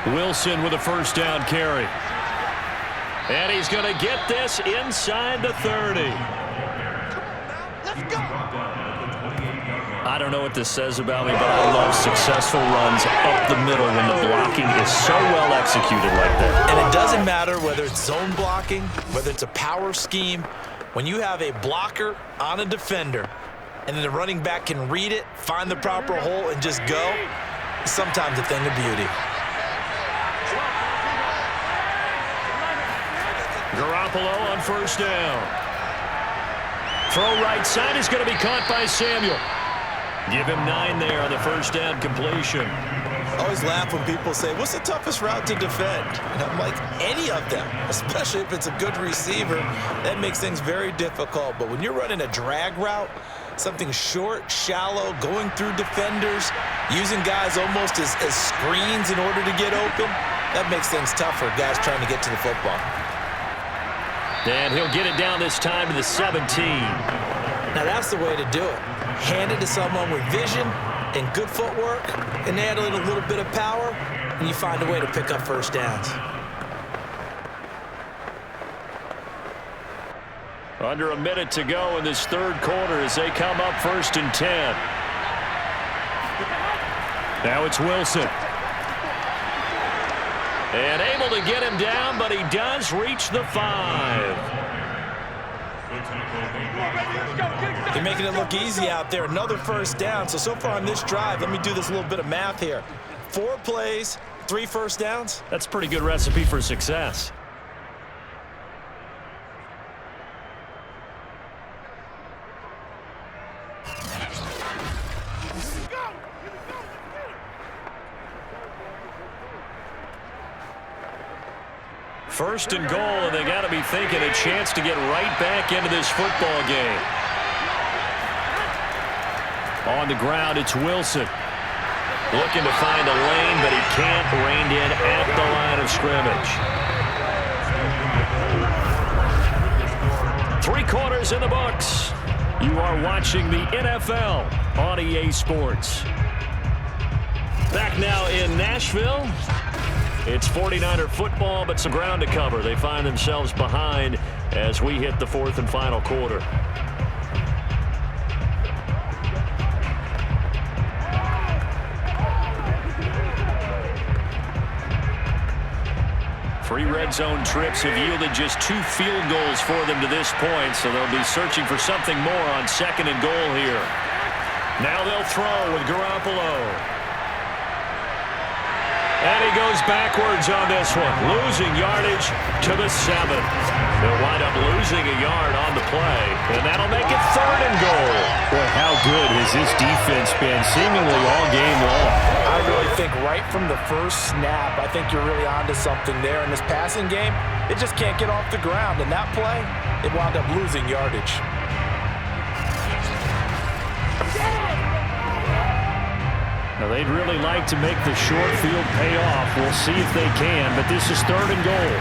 [SPEAKER 2] Wilson with a 1st down carry. And he's going to get this inside the 30. I don't know what this says about me, but I love successful runs up the middle when the blocking is so well executed like that.
[SPEAKER 3] And it doesn't matter whether it's zone blocking, whether it's a power scheme. When you have a blocker on a defender and then the running back can read it, find the proper hole, and just go, it's sometimes a thing of beauty.
[SPEAKER 2] Garoppolo on 1st down. Throw right side is going to be caught by Samuel. Give him 9 there on the 1st down completion.
[SPEAKER 3] I always laugh when people say, what's the toughest route to defend? And I'm like, any of them, especially if it's a good receiver. That makes things very difficult. But when you're running a drag route, something short, shallow, going through defenders, using guys almost as screens in order to get open, that makes things tough for guys trying to get to the football.
[SPEAKER 2] And he'll get it down this time to the 17.
[SPEAKER 3] Now that's the way to do it. Hand it to someone with vision and good footwork, and add a little bit of power, and you find a way to pick up 1st downs.
[SPEAKER 2] Under a minute to go in this third quarter as they come up 1st and 10. Now it's Wilson. And able to get him down, but he does reach the 5.
[SPEAKER 3] They're making it look easy out there. Another 1st down. So far on this drive, let me do this little bit of math here. 4 plays, 3 1st downs.
[SPEAKER 2] That's a pretty good recipe for success. First and goal, and they got to be thinking a chance to get right back into this football game. On the ground, it's Wilson. Looking to find a lane, but he can't. Reined in at the line of scrimmage. 3 quarters in the books. You are watching the NFL on EA Sports. Back now in Nashville. It's 49er football, but some ground to cover. They find themselves behind as we hit the fourth and final quarter. Three red zone trips have yielded just 2 field goals for them to this point, so they'll be searching for something more on second and goal here. Now they'll throw with Garoppolo. And he goes backwards on this one, losing yardage to the 7. They'll wind up losing a yard on the play, and that'll make it third and goal. Boy, how good has this defense been seemingly all game long?
[SPEAKER 3] I really think right from the first snap, I think you're really onto something there. In this passing game, it just can't get off the ground. And that play, it wound up losing yardage.
[SPEAKER 2] Now, they'd really like to make the short field pay off. We'll see if they can, but this is third and goal.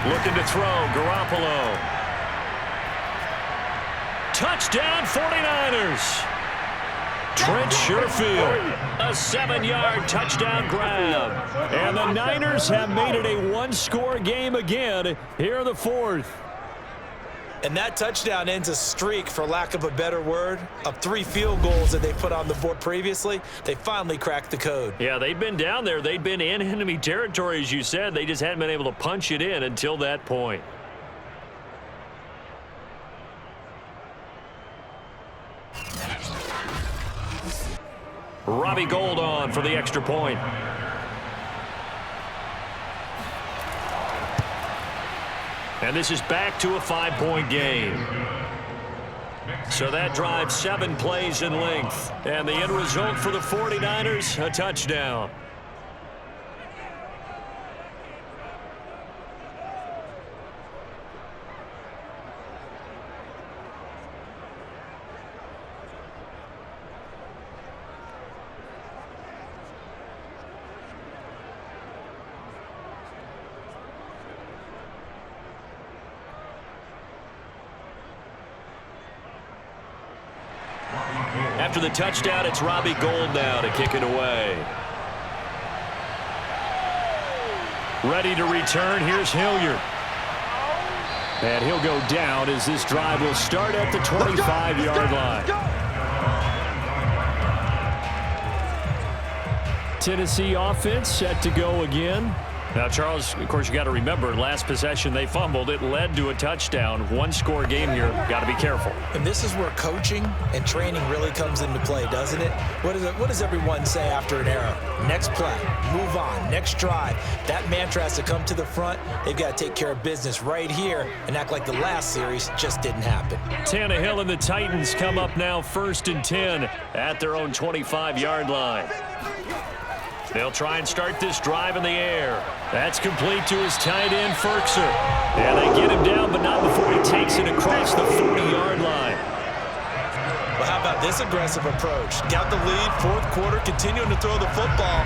[SPEAKER 2] Looking to throw, Garoppolo. Touchdown, 49ers. Trent Sherfield, a 7-yard touchdown grab. And the Niners have made it a 1-score game again here in the fourth.
[SPEAKER 4] And that touchdown ends a streak, for lack of a better word, of 3 field goals that they put on the board previously. They finally cracked the code.
[SPEAKER 2] Yeah, they'd been down there. They'd been in enemy territory, as you said. They just hadn't been able to punch it in until that point. Robbie Gould on for the extra point. And this is back to a 5-point game. So that drives 7 plays in length. And the end result for the 49ers, a touchdown. After the touchdown, it's Robbie Gould now to kick it away. Ready to return. Here's Hilliard. And he'll go down as this drive will start at the 25-yard line. Tennessee offense set to go again. Now, Charles, of course, you got to remember, last possession they fumbled. It led to a touchdown. 1-score game here. Got to be careful.
[SPEAKER 4] And this is where coaching and training really comes into play, doesn't it? What does everyone say after an error? Next play, move on, next drive. That mantra has to come to the front. They've got to take care of business right here and act like the last series just didn't happen.
[SPEAKER 2] Tannehill and the Titans come up now 1st and 10 at their own 25-yard line. They'll try and start this drive in the air. That's complete to his tight end, Ferkser. And they get him down, but not before he takes it across the 40-yard line.
[SPEAKER 4] Well, how about this aggressive approach? Got the lead, 4th quarter, continuing to throw the football.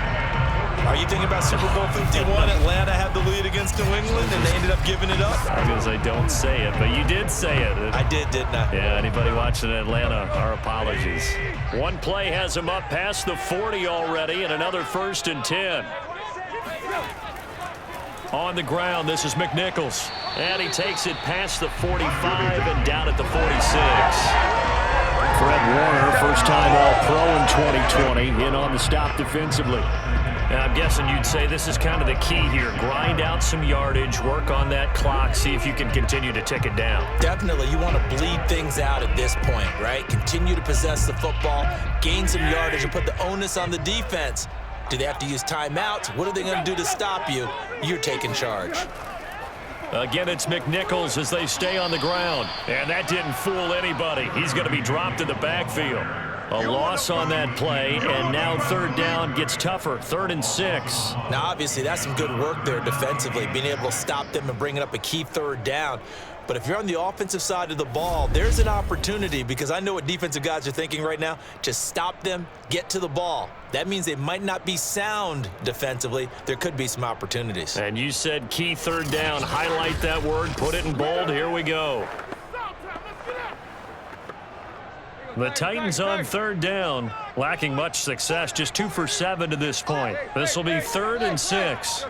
[SPEAKER 4] Are you thinking about Super Bowl 51? Atlanta had the lead against New England, and they ended up giving it up.
[SPEAKER 2] I was going to say, don't say it, but you did say it.
[SPEAKER 4] I did, didn't I?
[SPEAKER 2] Yeah, anybody watching Atlanta, our apologies. One play has him up past the 40 already, and another 1st and 10. On the ground, this is McNichols. And he takes it past the 45 and down at the 46. Fred Warner, first-time All-Pro in 2020, in on the stop defensively. Now, I'm guessing you'd say this is kind of the key here. Grind out some yardage, work on that clock, see if you can continue to tick it down.
[SPEAKER 4] Definitely. You want to bleed things out at this point, right? Continue to possess the football, gain some yardage, and put the onus on the defense. Do they have to use timeouts? What are they going to do to stop you? You're taking charge.
[SPEAKER 2] Again, it's McNichols as they stay on the ground. And that didn't fool anybody. He's going to be dropped in the backfield. A loss on that play, and now 3rd down gets tougher. 3rd and 6.
[SPEAKER 4] Now, obviously, that's some good work there defensively, being able to stop them and bringing up a key 3rd down. But if you're on the offensive side of the ball, there's an opportunity, because I know what defensive guys are thinking right now. Just stop them, get to the ball. That means they might not be sound defensively. There could be some opportunities.
[SPEAKER 2] And you said key 3rd down. Highlight that word, put it in bold. Here we go. The Titans on third down, lacking much success, just 2 for 7 to this point. This will be 3rd and 6.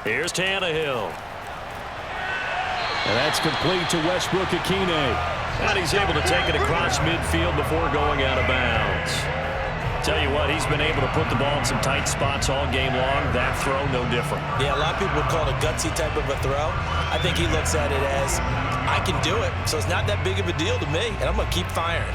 [SPEAKER 2] Here's Tannehill. And that's complete to Westbrook-Akine. And he's able to take it across midfield before going out of bounds. Tell you what, he's been able to put the ball in some tight spots all game long. That throw, no different.
[SPEAKER 4] Yeah, a lot of people would call it a gutsy type of a throw. I think he looks at it as, I can do it, so it's not that big of a deal to me, and I'm going to keep firing.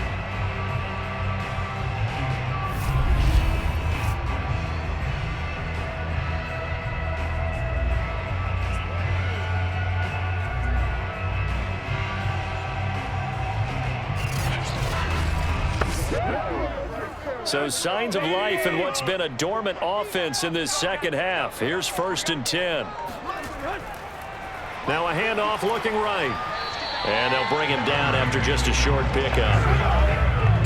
[SPEAKER 2] So signs of life in what's been a dormant offense in this second half. Here's 1st and 10. Now a handoff looking right. And they'll bring him down after just a short pickup.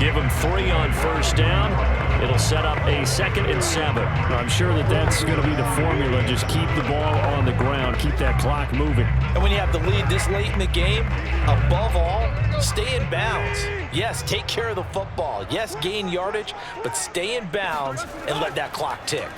[SPEAKER 2] Give him 3 on 1st down. It'll set up a 2nd and 7.
[SPEAKER 7] I'm sure that's going to be the formula. Just keep the ball on the ground. Keep that clock moving.
[SPEAKER 4] And when you have the lead this late in the game, above all, stay in bounds. Yes, take care of the football. Yes, gain yardage, but stay in bounds and let that clock tick.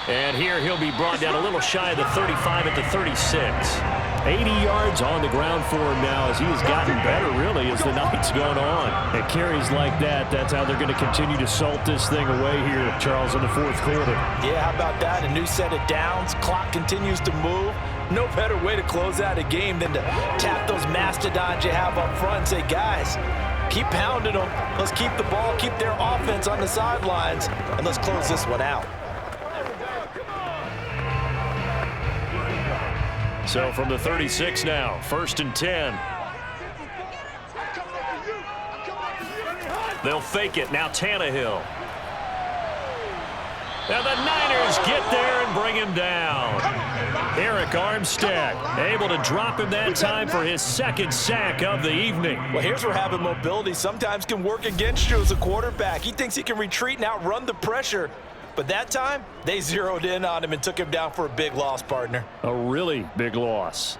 [SPEAKER 2] And here he'll be brought down a little shy of the 35 at the 36.
[SPEAKER 7] 80 yards on the ground for him now as he has gotten better, really, as the night's gone on. And carries like that, that's how they're going to continue to salt this thing away here, Charles, in the 4th quarter.
[SPEAKER 4] Yeah, how about that? A new set of downs. Clock continues to move. No better way to close out a game than to tap those mastodons you have up front and say, guys, keep pounding them. Let's keep the ball, keep their offense on the sidelines, and let's close this one out.
[SPEAKER 2] So from the 36 now, 1st and 10. They'll fake it. Now Tannehill. And the Niners get there and bring him down. Eric Armstead able to drop him that time for his 2nd sack of the evening.
[SPEAKER 4] Well, here's where having mobility sometimes can work against you as a quarterback. He thinks he can retreat and outrun the pressure. But that time, they zeroed in on him and took him down for a big loss, partner.
[SPEAKER 2] A really big loss.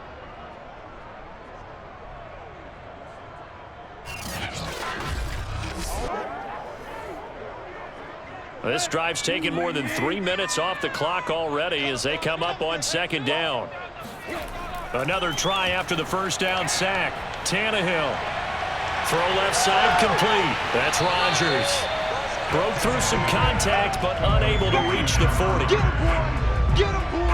[SPEAKER 2] This drive's taken more than 3 minutes off the clock already as they come up on 2nd down. Another try after the 1st down sack. Tannehill. Throw left side complete. That's Rodgers. Broke through some contact, but unable to reach the 40.
[SPEAKER 5] Get him, boy!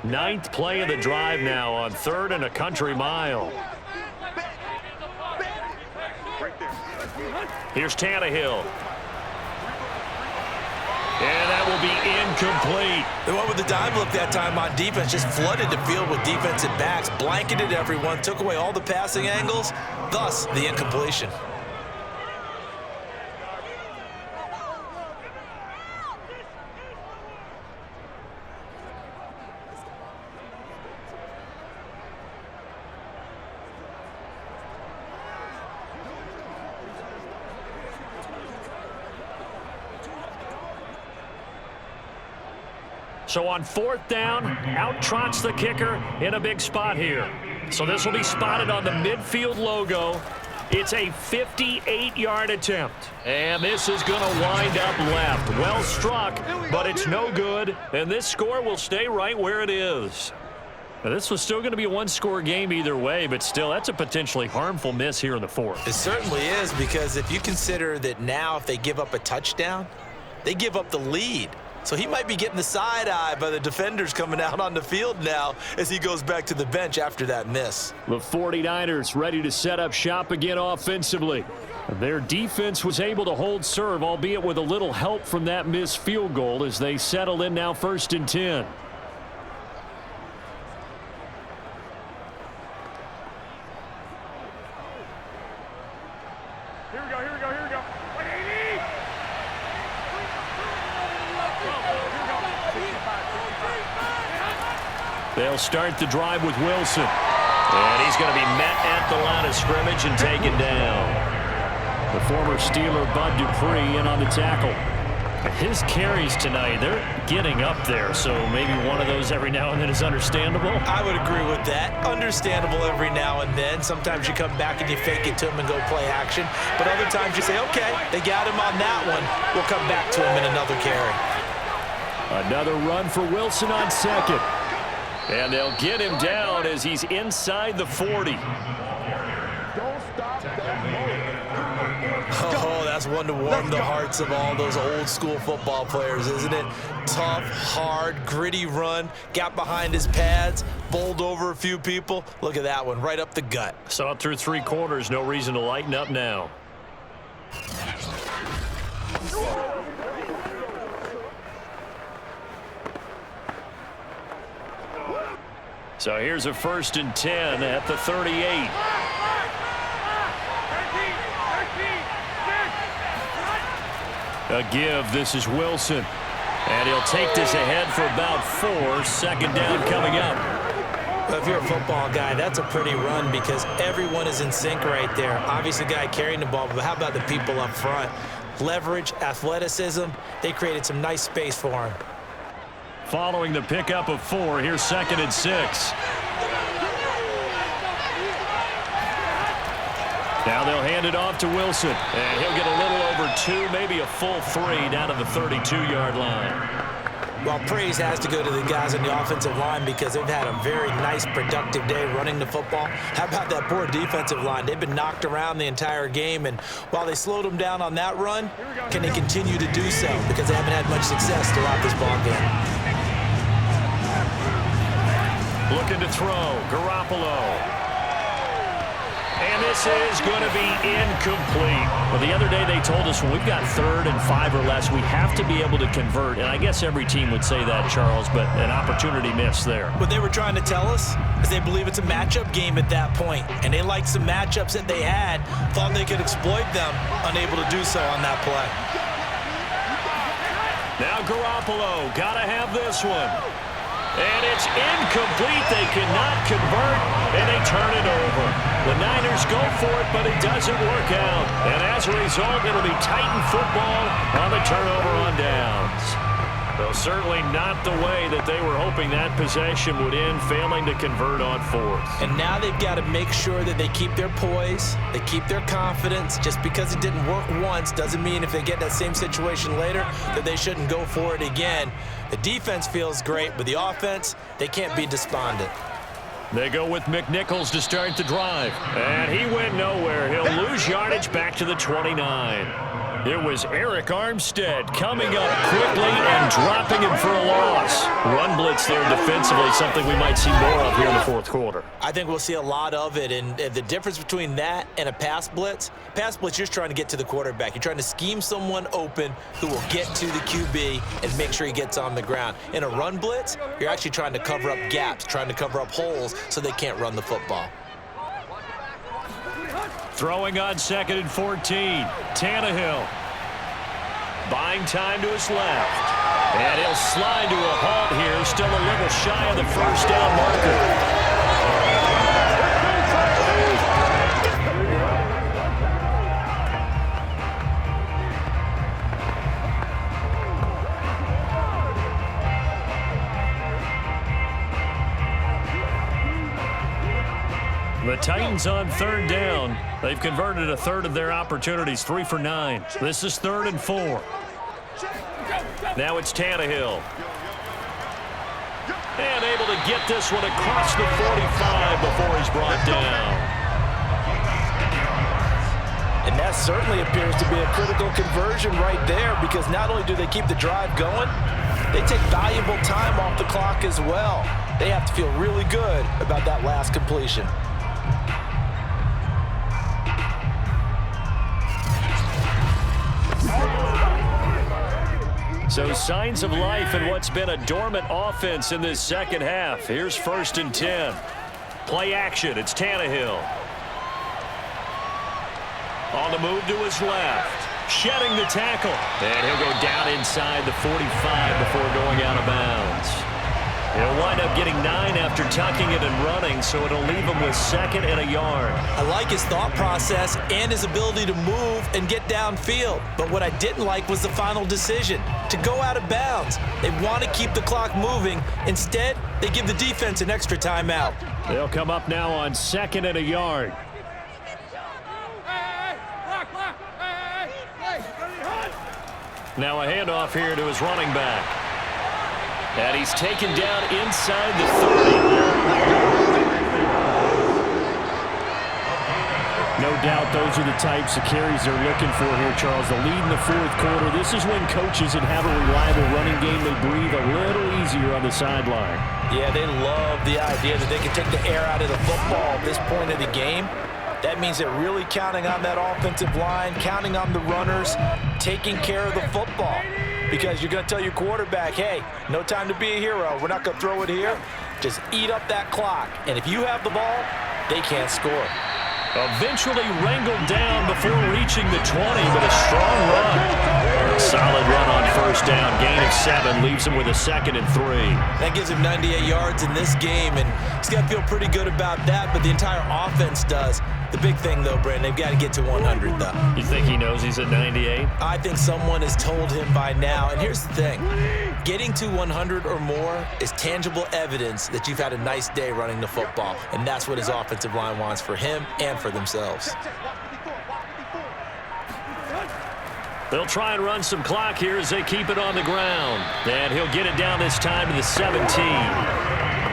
[SPEAKER 2] Ninth play of the drive now on 3rd and a country mile. Here's Tannehill. And that will be incomplete.
[SPEAKER 4] They went with the dime look that time on defense, just flooded the field with defensive backs, blanketed everyone, took away all the passing angles, thus the incompletion.
[SPEAKER 2] So on 4th down, out trots the kicker in a big spot here. So this will be spotted on the midfield logo. It's a 58-yard attempt. And this is going to wind up left. Well struck, but it's no good. And this score will stay right where it is. Now, this was still going to be a one-score game either way, but still, that's a potentially harmful miss here in the 4th.
[SPEAKER 4] It certainly is, because if you consider that now if they give up a touchdown, they give up the lead. So he might be getting the side eye by the defenders coming out on the field now as he goes back to the bench after that miss.
[SPEAKER 7] The 49ers ready to set up shop again offensively. Their defense was able to hold serve, albeit with a little help from that missed field goal as they settle in now 1st and 10.
[SPEAKER 2] They'll start the drive with Wilson. And he's going to be met at the line of scrimmage and taken down. The former Steeler Bud Dupree in on the tackle. His carries tonight, they're getting up there, so maybe one of those every now and then is understandable.
[SPEAKER 4] I would agree with that. Understandable every now and then. Sometimes you come back and you fake it to him and go play action. But other times you say, okay, they got him on that one. We'll come back to him in another carry.
[SPEAKER 2] Another run for Wilson on second. And they'll get him down as he's inside the 40.
[SPEAKER 4] Oh, that's one to warm the hearts of all those old school football players, isn't it? Tough, hard, gritty run, got behind his pads, bowled over a few people. Look at that one, right up the gut.
[SPEAKER 2] Saw it through 3 quarters, no reason to lighten up now. So here's a 1st and 10 at the 38. A give, this is Wilson. And he'll take this ahead for about 4. 2nd down coming up.
[SPEAKER 4] Well, if you're a football guy, that's a pretty run because everyone is in sync right there. Obviously, the guy carrying the ball, but how about the people up front? Leverage, athleticism, they created some nice space for him.
[SPEAKER 2] Following the pickup of 4, here's 2nd and 6. Now they'll hand it off to Wilson, and he'll get a little over 2, maybe a full 3 down to the 32-yard line.
[SPEAKER 4] Well, praise has to go to the guys on the offensive line because they've had a very nice, productive day running the football. How about that poor defensive line? They've been knocked around the entire game, and while they slowed them down on that run, can they continue to do so? Because they haven't had much success throughout this ball game.
[SPEAKER 2] Looking to throw, Garoppolo. And this is going to be incomplete. Well, the other day they told us when we've got 3rd and 5 or less, we have to be able to convert. And I guess every team would say that, Charles, but an opportunity missed there.
[SPEAKER 4] What they were trying to tell us is they believe it's a matchup game at that point. And they liked some matchups that they had, thought they could exploit them, unable to do so on that play.
[SPEAKER 2] Now Garoppolo, got to have this one. And it's incomplete. They cannot convert, and they turn it over. The Niners go for it, but it doesn't work out. And as a result, it'll be Titan football on the turnover on downs. Though certainly not the way that they were hoping that possession would end, failing to convert on 4th.
[SPEAKER 4] And now they've got to make sure that they keep their poise, they keep their confidence. Just because it didn't work once doesn't mean if they get that same situation later that they shouldn't go for it again. The defense feels great, but the offense, they can't be despondent.
[SPEAKER 2] They go with McNichols to start the drive. And he went nowhere. He'll lose yardage back to the 29. It was Eric Armstead coming up quickly and dropping him for a loss. Run blitz there defensively, something we might see more of here in the 4th quarter.
[SPEAKER 4] I think we'll see a lot of it, and the difference between that and a pass blitz, you're just trying to get to the quarterback. You're trying to scheme someone open who will get to the QB and make sure he gets on the ground. In a run blitz, you're actually trying to cover up gaps, trying to cover up holes so they can't run the football.
[SPEAKER 2] Throwing on 2nd and 14. Tannehill. Buying time to his left. And he'll slide to a halt here. Still a little shy of the 1st down marker. The Titans on 3rd down. They've converted a 1/3 of their opportunities, 3 for 9. This is 3rd and 4. Now it's Tannehill. And able to get this one across the 45 before he's brought down.
[SPEAKER 3] And that certainly appears to be a critical conversion right there because not only do they keep the drive going, they take valuable time off the clock as well. They have to feel really good about that last completion.
[SPEAKER 2] So signs of life in what's been a dormant offense in this 2nd half. Here's 1st and 10. Play action. It's Tannehill. On the move to his left. Shedding the tackle. And he'll go down inside the 45 before going out of bounds. He'll wind up getting 9 after tucking it and running, so it'll leave him with 2nd and a yard.
[SPEAKER 4] I like his thought process and his ability to move and get downfield. But what I didn't like was the final decision, to go out of bounds. They want to keep the clock moving. Instead, they give the defense an extra timeout.
[SPEAKER 2] They'll come up now on 2nd and a yard. Now a handoff here to his running back. And he's taken down inside the 30. No doubt those are the types of carries they're looking for here, Charles. The lead in the 4th quarter. This is when coaches that have a reliable running game, they breathe a little easier on the sideline.
[SPEAKER 3] Yeah, they love the idea that they can take the air out of the football at this point of the game. That means they're really counting on that offensive line, counting on the runners, taking care of the football. Because you're going to tell your quarterback, hey, no time to be a hero. We're not going to throw it here. Just eat up that clock. And if you have the ball, they can't score.
[SPEAKER 2] Eventually wrangled down before reaching the 20, but a strong run. Solid run on 1st down. Gain of 7 leaves him with a 2nd and 3.
[SPEAKER 4] That gives him 98 yards in this game, and he's got to feel pretty good about that, but the entire offense does. The big thing, though, Brandon, they've got to get to 100, though.
[SPEAKER 2] You think he knows he's at 98?
[SPEAKER 4] I think someone has told him by now. And here's the thing. Getting to 100 or more is tangible evidence that you've had a nice day running the football. And that's what his offensive line wants for him and for themselves.
[SPEAKER 2] They'll try and run some clock here as they keep it on the ground. And he'll get it down this time to the 17.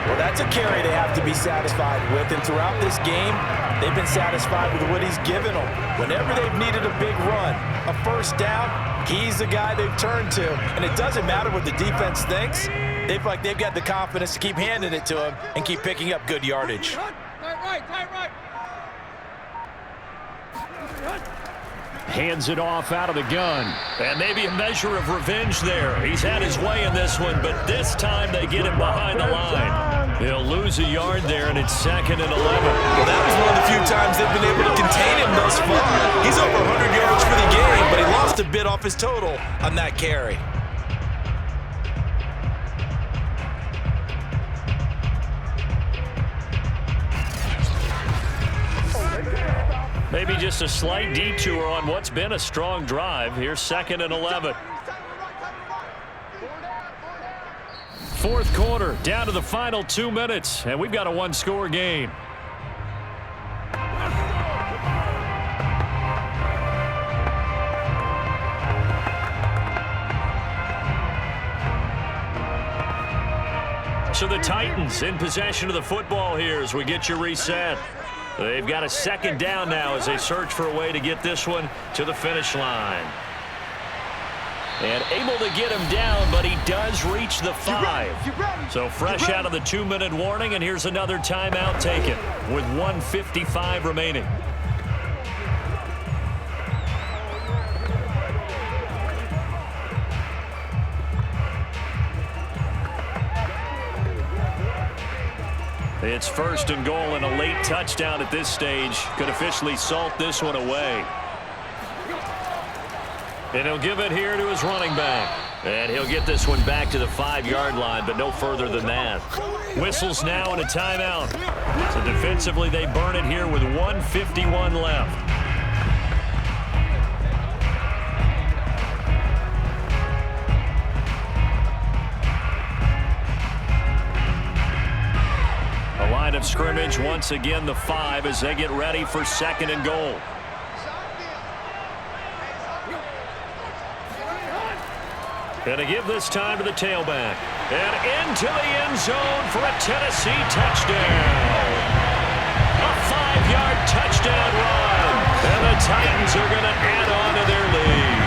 [SPEAKER 3] Well, that's a carry they have to be satisfied with. And throughout this game, they've been satisfied with what he's given them. Whenever they've needed a big run, a 1st down, he's the guy they've turned to. And it doesn't matter what the defense thinks. They feel like they've got the confidence to keep handing it to him and keep picking up good yardage.
[SPEAKER 2] Hands it off out of the gun. And maybe a measure of revenge there. He's had his way in this one, but this time they get him behind the line. He'll lose a yard there, and it's 2nd and 11.
[SPEAKER 4] Well, that was one of the few times they've been able to contain him thus far. He's over 100 yards for the game, but he lost a bit off his total on that carry.
[SPEAKER 2] Maybe just a slight detour on what's been a strong drive. Here's 2nd and 11. 4th quarter, down to the final 2 minutes, and we've got a 1-score game. So the Titans in possession of the football here as we get you reset. They've got a 2nd down now as they search for a way to get this one to the finish line. And able to get him down, but he does reach the 5. So fresh out of the 2-minute warning, and here's another timeout taken with 1:55 remaining. It's 1st and goal, and a late touchdown at this stage could officially salt this one away. And he'll give it here to his running back. And he'll get this one back to the 5-yard line, but no further than that. Whistles now and a timeout. So defensively, they burn it here with 1:51 left. A line of scrimmage, once again the 5 as they get ready for 2nd and goal. And to give this time to the tailback. And into the end zone for a Tennessee touchdown. A 5-yard touchdown run. And the Titans are going to add on to their lead.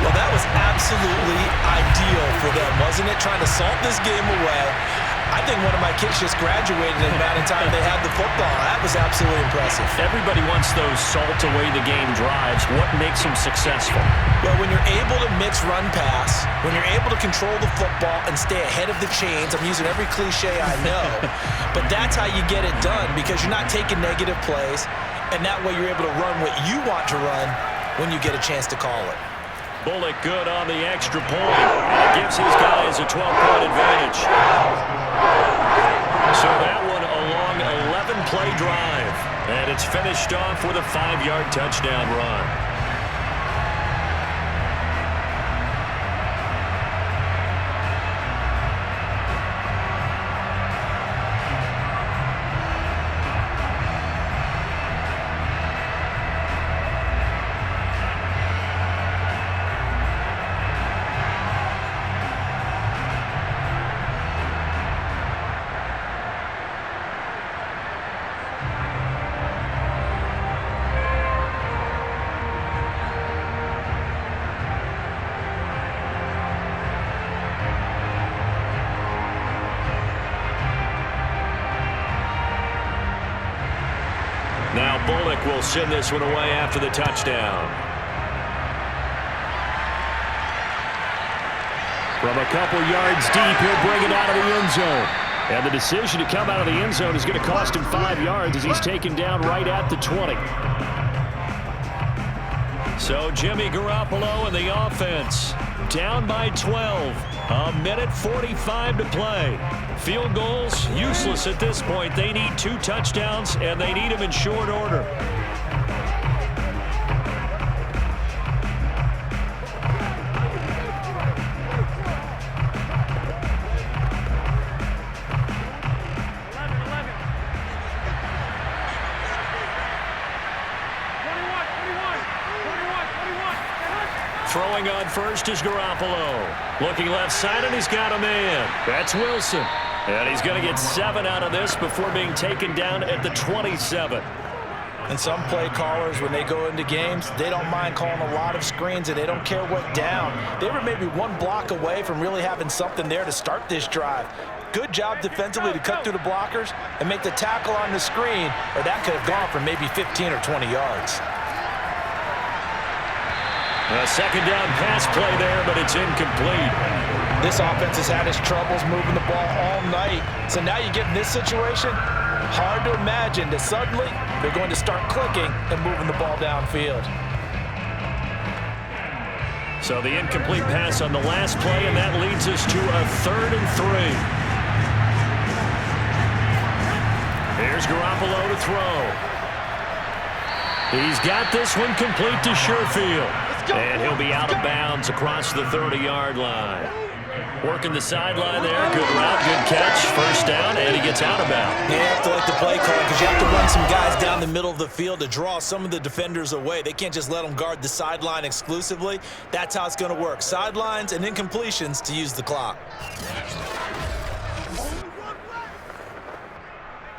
[SPEAKER 4] Well, that was absolutely ideal for them, wasn't it? Trying to salt this game away. I think one of my kids just graduated in the amount of time they had the football. That was absolutely impressive.
[SPEAKER 2] Everybody wants those salt-away-the-game drives. What makes them successful?
[SPEAKER 4] Well, when you're able to mix run-pass, when you're able to control the football and stay ahead of the chains, I'm using every cliche I know, but that's how you get it done because you're not taking negative plays, and that way you're able to run what you want to run when you get a chance to call it.
[SPEAKER 7] Bullock good on the extra point. And it gives his guys a 12-point advantage. So that one a long 11-play drive. And it's finished off with a 5-yard touchdown run. Now Bullock will send this one away after the touchdown.
[SPEAKER 2] From a couple yards deep, he'll bring it out of the end zone. And the decision to come out of the end zone is going to cost him 5 yards as he's taken down right at the 20. So Jimmy Garoppolo and the offense down by 12. A minute 45 to play. Field goals useless at this point. They need 2 touchdowns, and they need them in short order. Throwing on first is Garoppolo. Looking left side, and he's got a man. That's Wilson. And he's going to get 7 out of this before being taken down at the 27.
[SPEAKER 3] And some play callers, when they go into games, they don't mind calling a lot of screens, and they don't care what down. They were maybe 1 block away from really having something there to start this drive. Good job defensively to cut through the blockers and make the tackle on the screen, or that could have gone for maybe 15 or 20 yards.
[SPEAKER 2] A second down pass play there, but it's incomplete.
[SPEAKER 3] This offense has had its troubles moving the ball all night. So now you get in this situation, hard to imagine that suddenly they're going to start clicking and moving the ball downfield.
[SPEAKER 2] So the incomplete pass on the last play, and that leads us to a 3rd and 3. Here's Garoppolo to throw. He's got this one complete to Sherfield. And he'll be out of bounds across the 30-yard line. Working the sideline there. Good route, good catch. First down, and he gets out of bounds.
[SPEAKER 4] You have to like the play call because you have to run some guys down the middle of the field to draw some of the defenders away. They can't just let them guard the sideline exclusively. That's how it's going to work. Sidelines and incompletions to use the clock.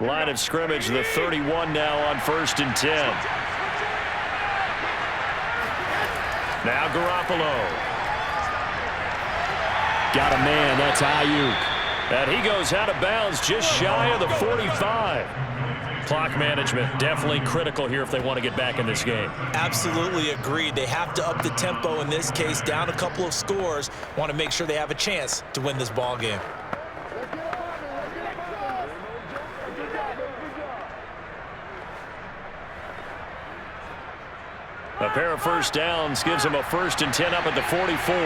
[SPEAKER 2] Line of scrimmage, the 31 now on 1st and 10. Now Garoppolo. Got a man, that's Ayuk. And he goes out of bounds just shy of the 45. Clock management definitely critical here if they want to get back in this game.
[SPEAKER 4] Absolutely agreed. They have to up the tempo in this case, down a couple of scores. Want to make sure they have a chance to win this ball game.
[SPEAKER 2] A pair of first downs gives them a 1st and 10 up at the 44.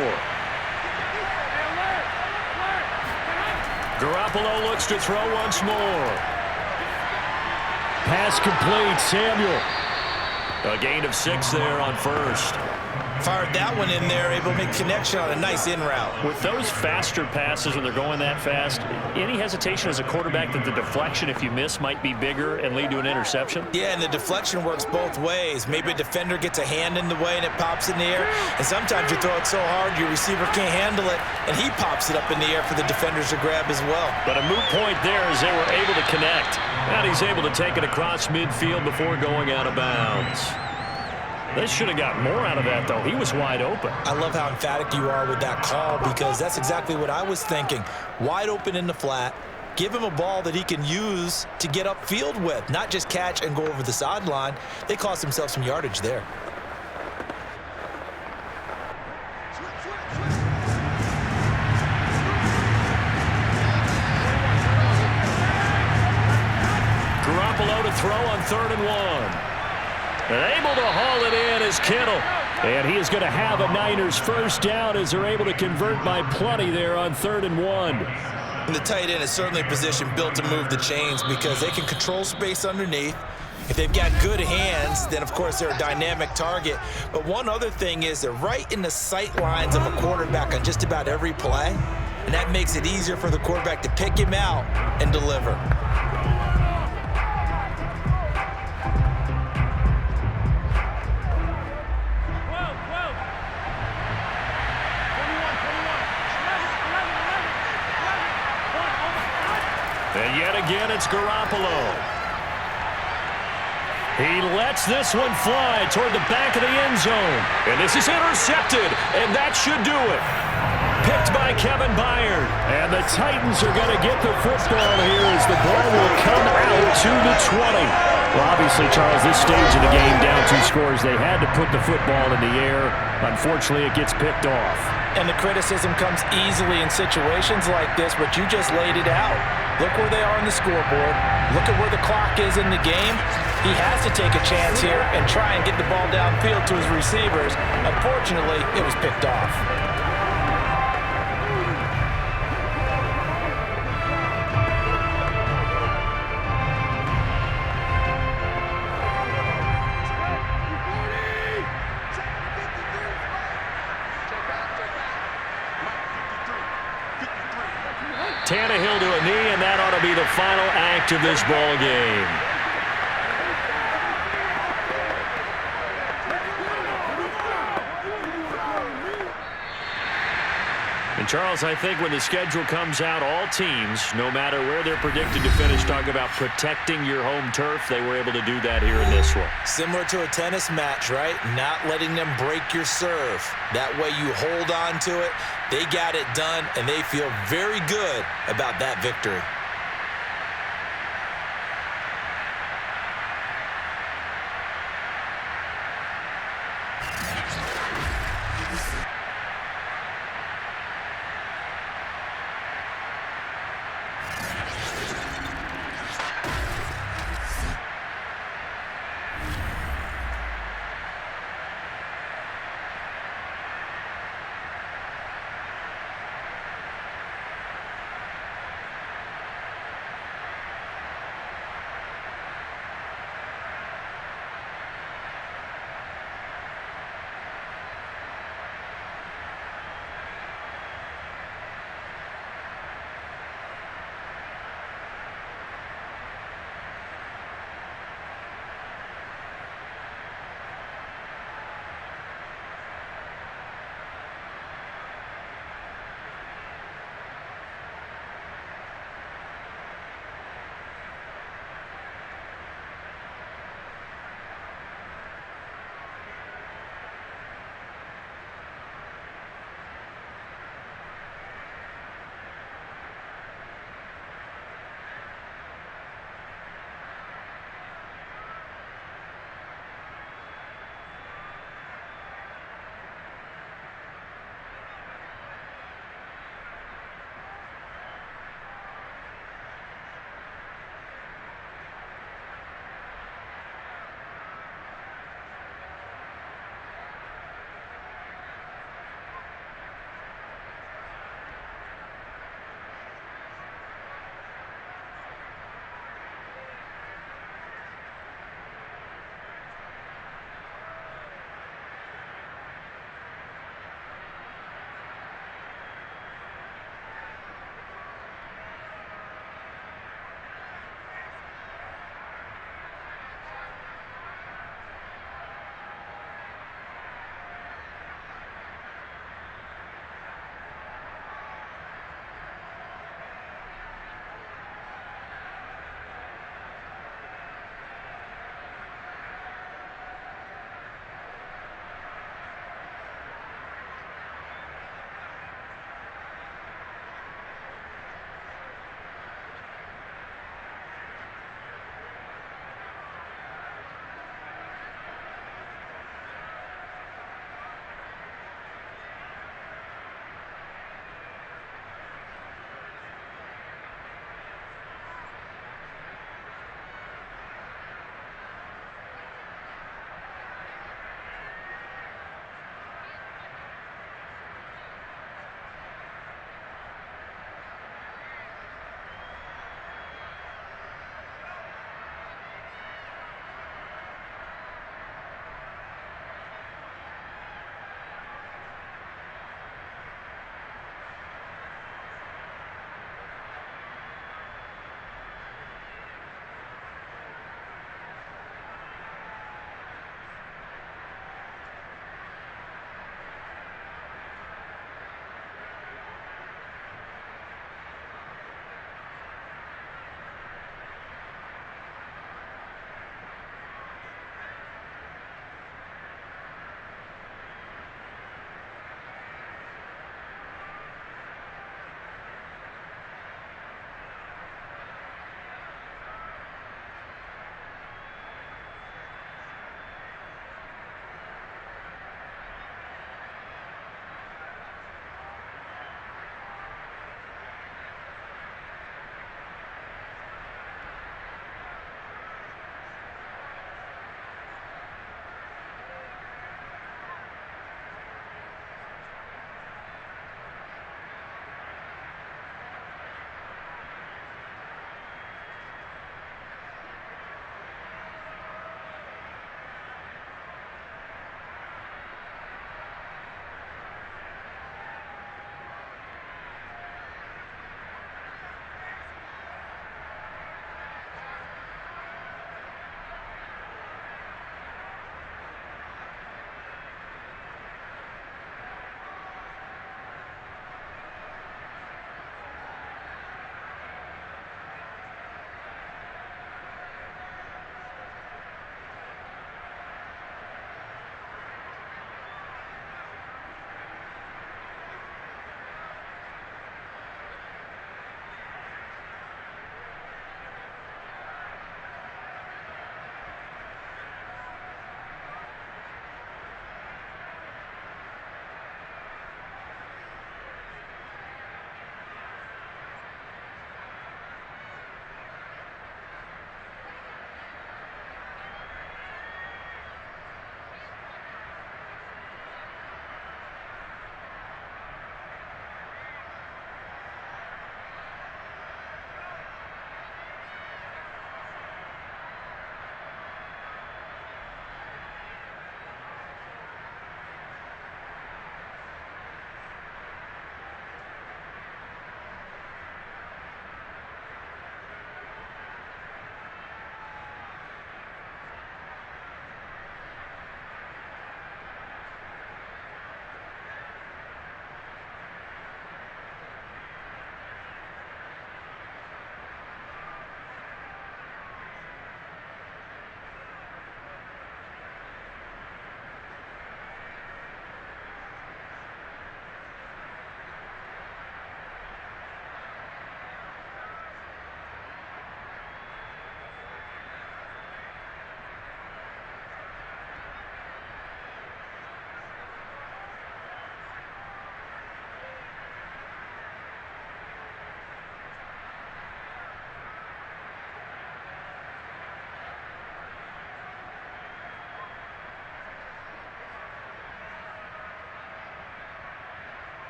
[SPEAKER 2] Garoppolo looks to throw once more. Pass complete, Samuel. A gain of 6 there on 1st.
[SPEAKER 4] Fired that one in there, able to make connection on a nice in route.
[SPEAKER 2] With those faster passes when they're going that fast, any hesitation as a quarterback that the deflection, if you miss, might be bigger and lead to an interception?
[SPEAKER 4] Yeah, and the deflection works both ways. Maybe a defender gets a hand in the way and it pops in the air, and sometimes you throw it so hard your receiver can't handle it, and he pops it up in the air for the defenders to grab as well.
[SPEAKER 2] But a moot point there as they were able to connect. And he's able to take it across midfield before going out of bounds. They should have got more out of that, though. He was wide open.
[SPEAKER 4] I love how emphatic you are with that call because that's exactly what I was thinking. Wide open in the flat. Give him a ball that he can use to get upfield with, not just catch and go over the sideline. They cost themselves some yardage there.
[SPEAKER 2] Garoppolo to throw on 3rd and 1. And able to haul it in is Kittle.
[SPEAKER 7] And he is going to have a Niners first down as they're able to convert by plenty there on 3rd and 1.
[SPEAKER 4] And the tight end is certainly a position built to move the chains because they can control space underneath. If they've got good hands, then of course they're a dynamic target. But one other thing is they're right in the sight lines of a quarterback on just about every play. And that makes it easier for the quarterback to pick him out and deliver.
[SPEAKER 7] And yet again, it's Garoppolo. He lets this one fly toward the back of the end zone. And this is intercepted, and that should do it. Picked by Kevin Byard. And the Titans are going to get the football here as the ball will come out to the 20. Well, obviously, Charles, this stage of the game, down 2 scores, they had to put the football in the air. Unfortunately, it gets picked off.
[SPEAKER 3] And the criticism comes easily in situations like this, but you just laid it out. Look where they are on the scoreboard. Look at where the clock is in the game. He has to take a chance here and try and get the ball downfield to his receivers. Unfortunately, it was picked off.
[SPEAKER 7] Tannehill to a knee, and that ought to be the final act of this ball game. And Charles, I think when the schedule comes out, all teams, no matter where they're predicted to finish, talk about protecting your home turf. They were able to do that here in this one.
[SPEAKER 4] Similar to a tennis match, right? Not letting them break your serve. That way you hold on to it. They got it done, and they feel very good about that victory.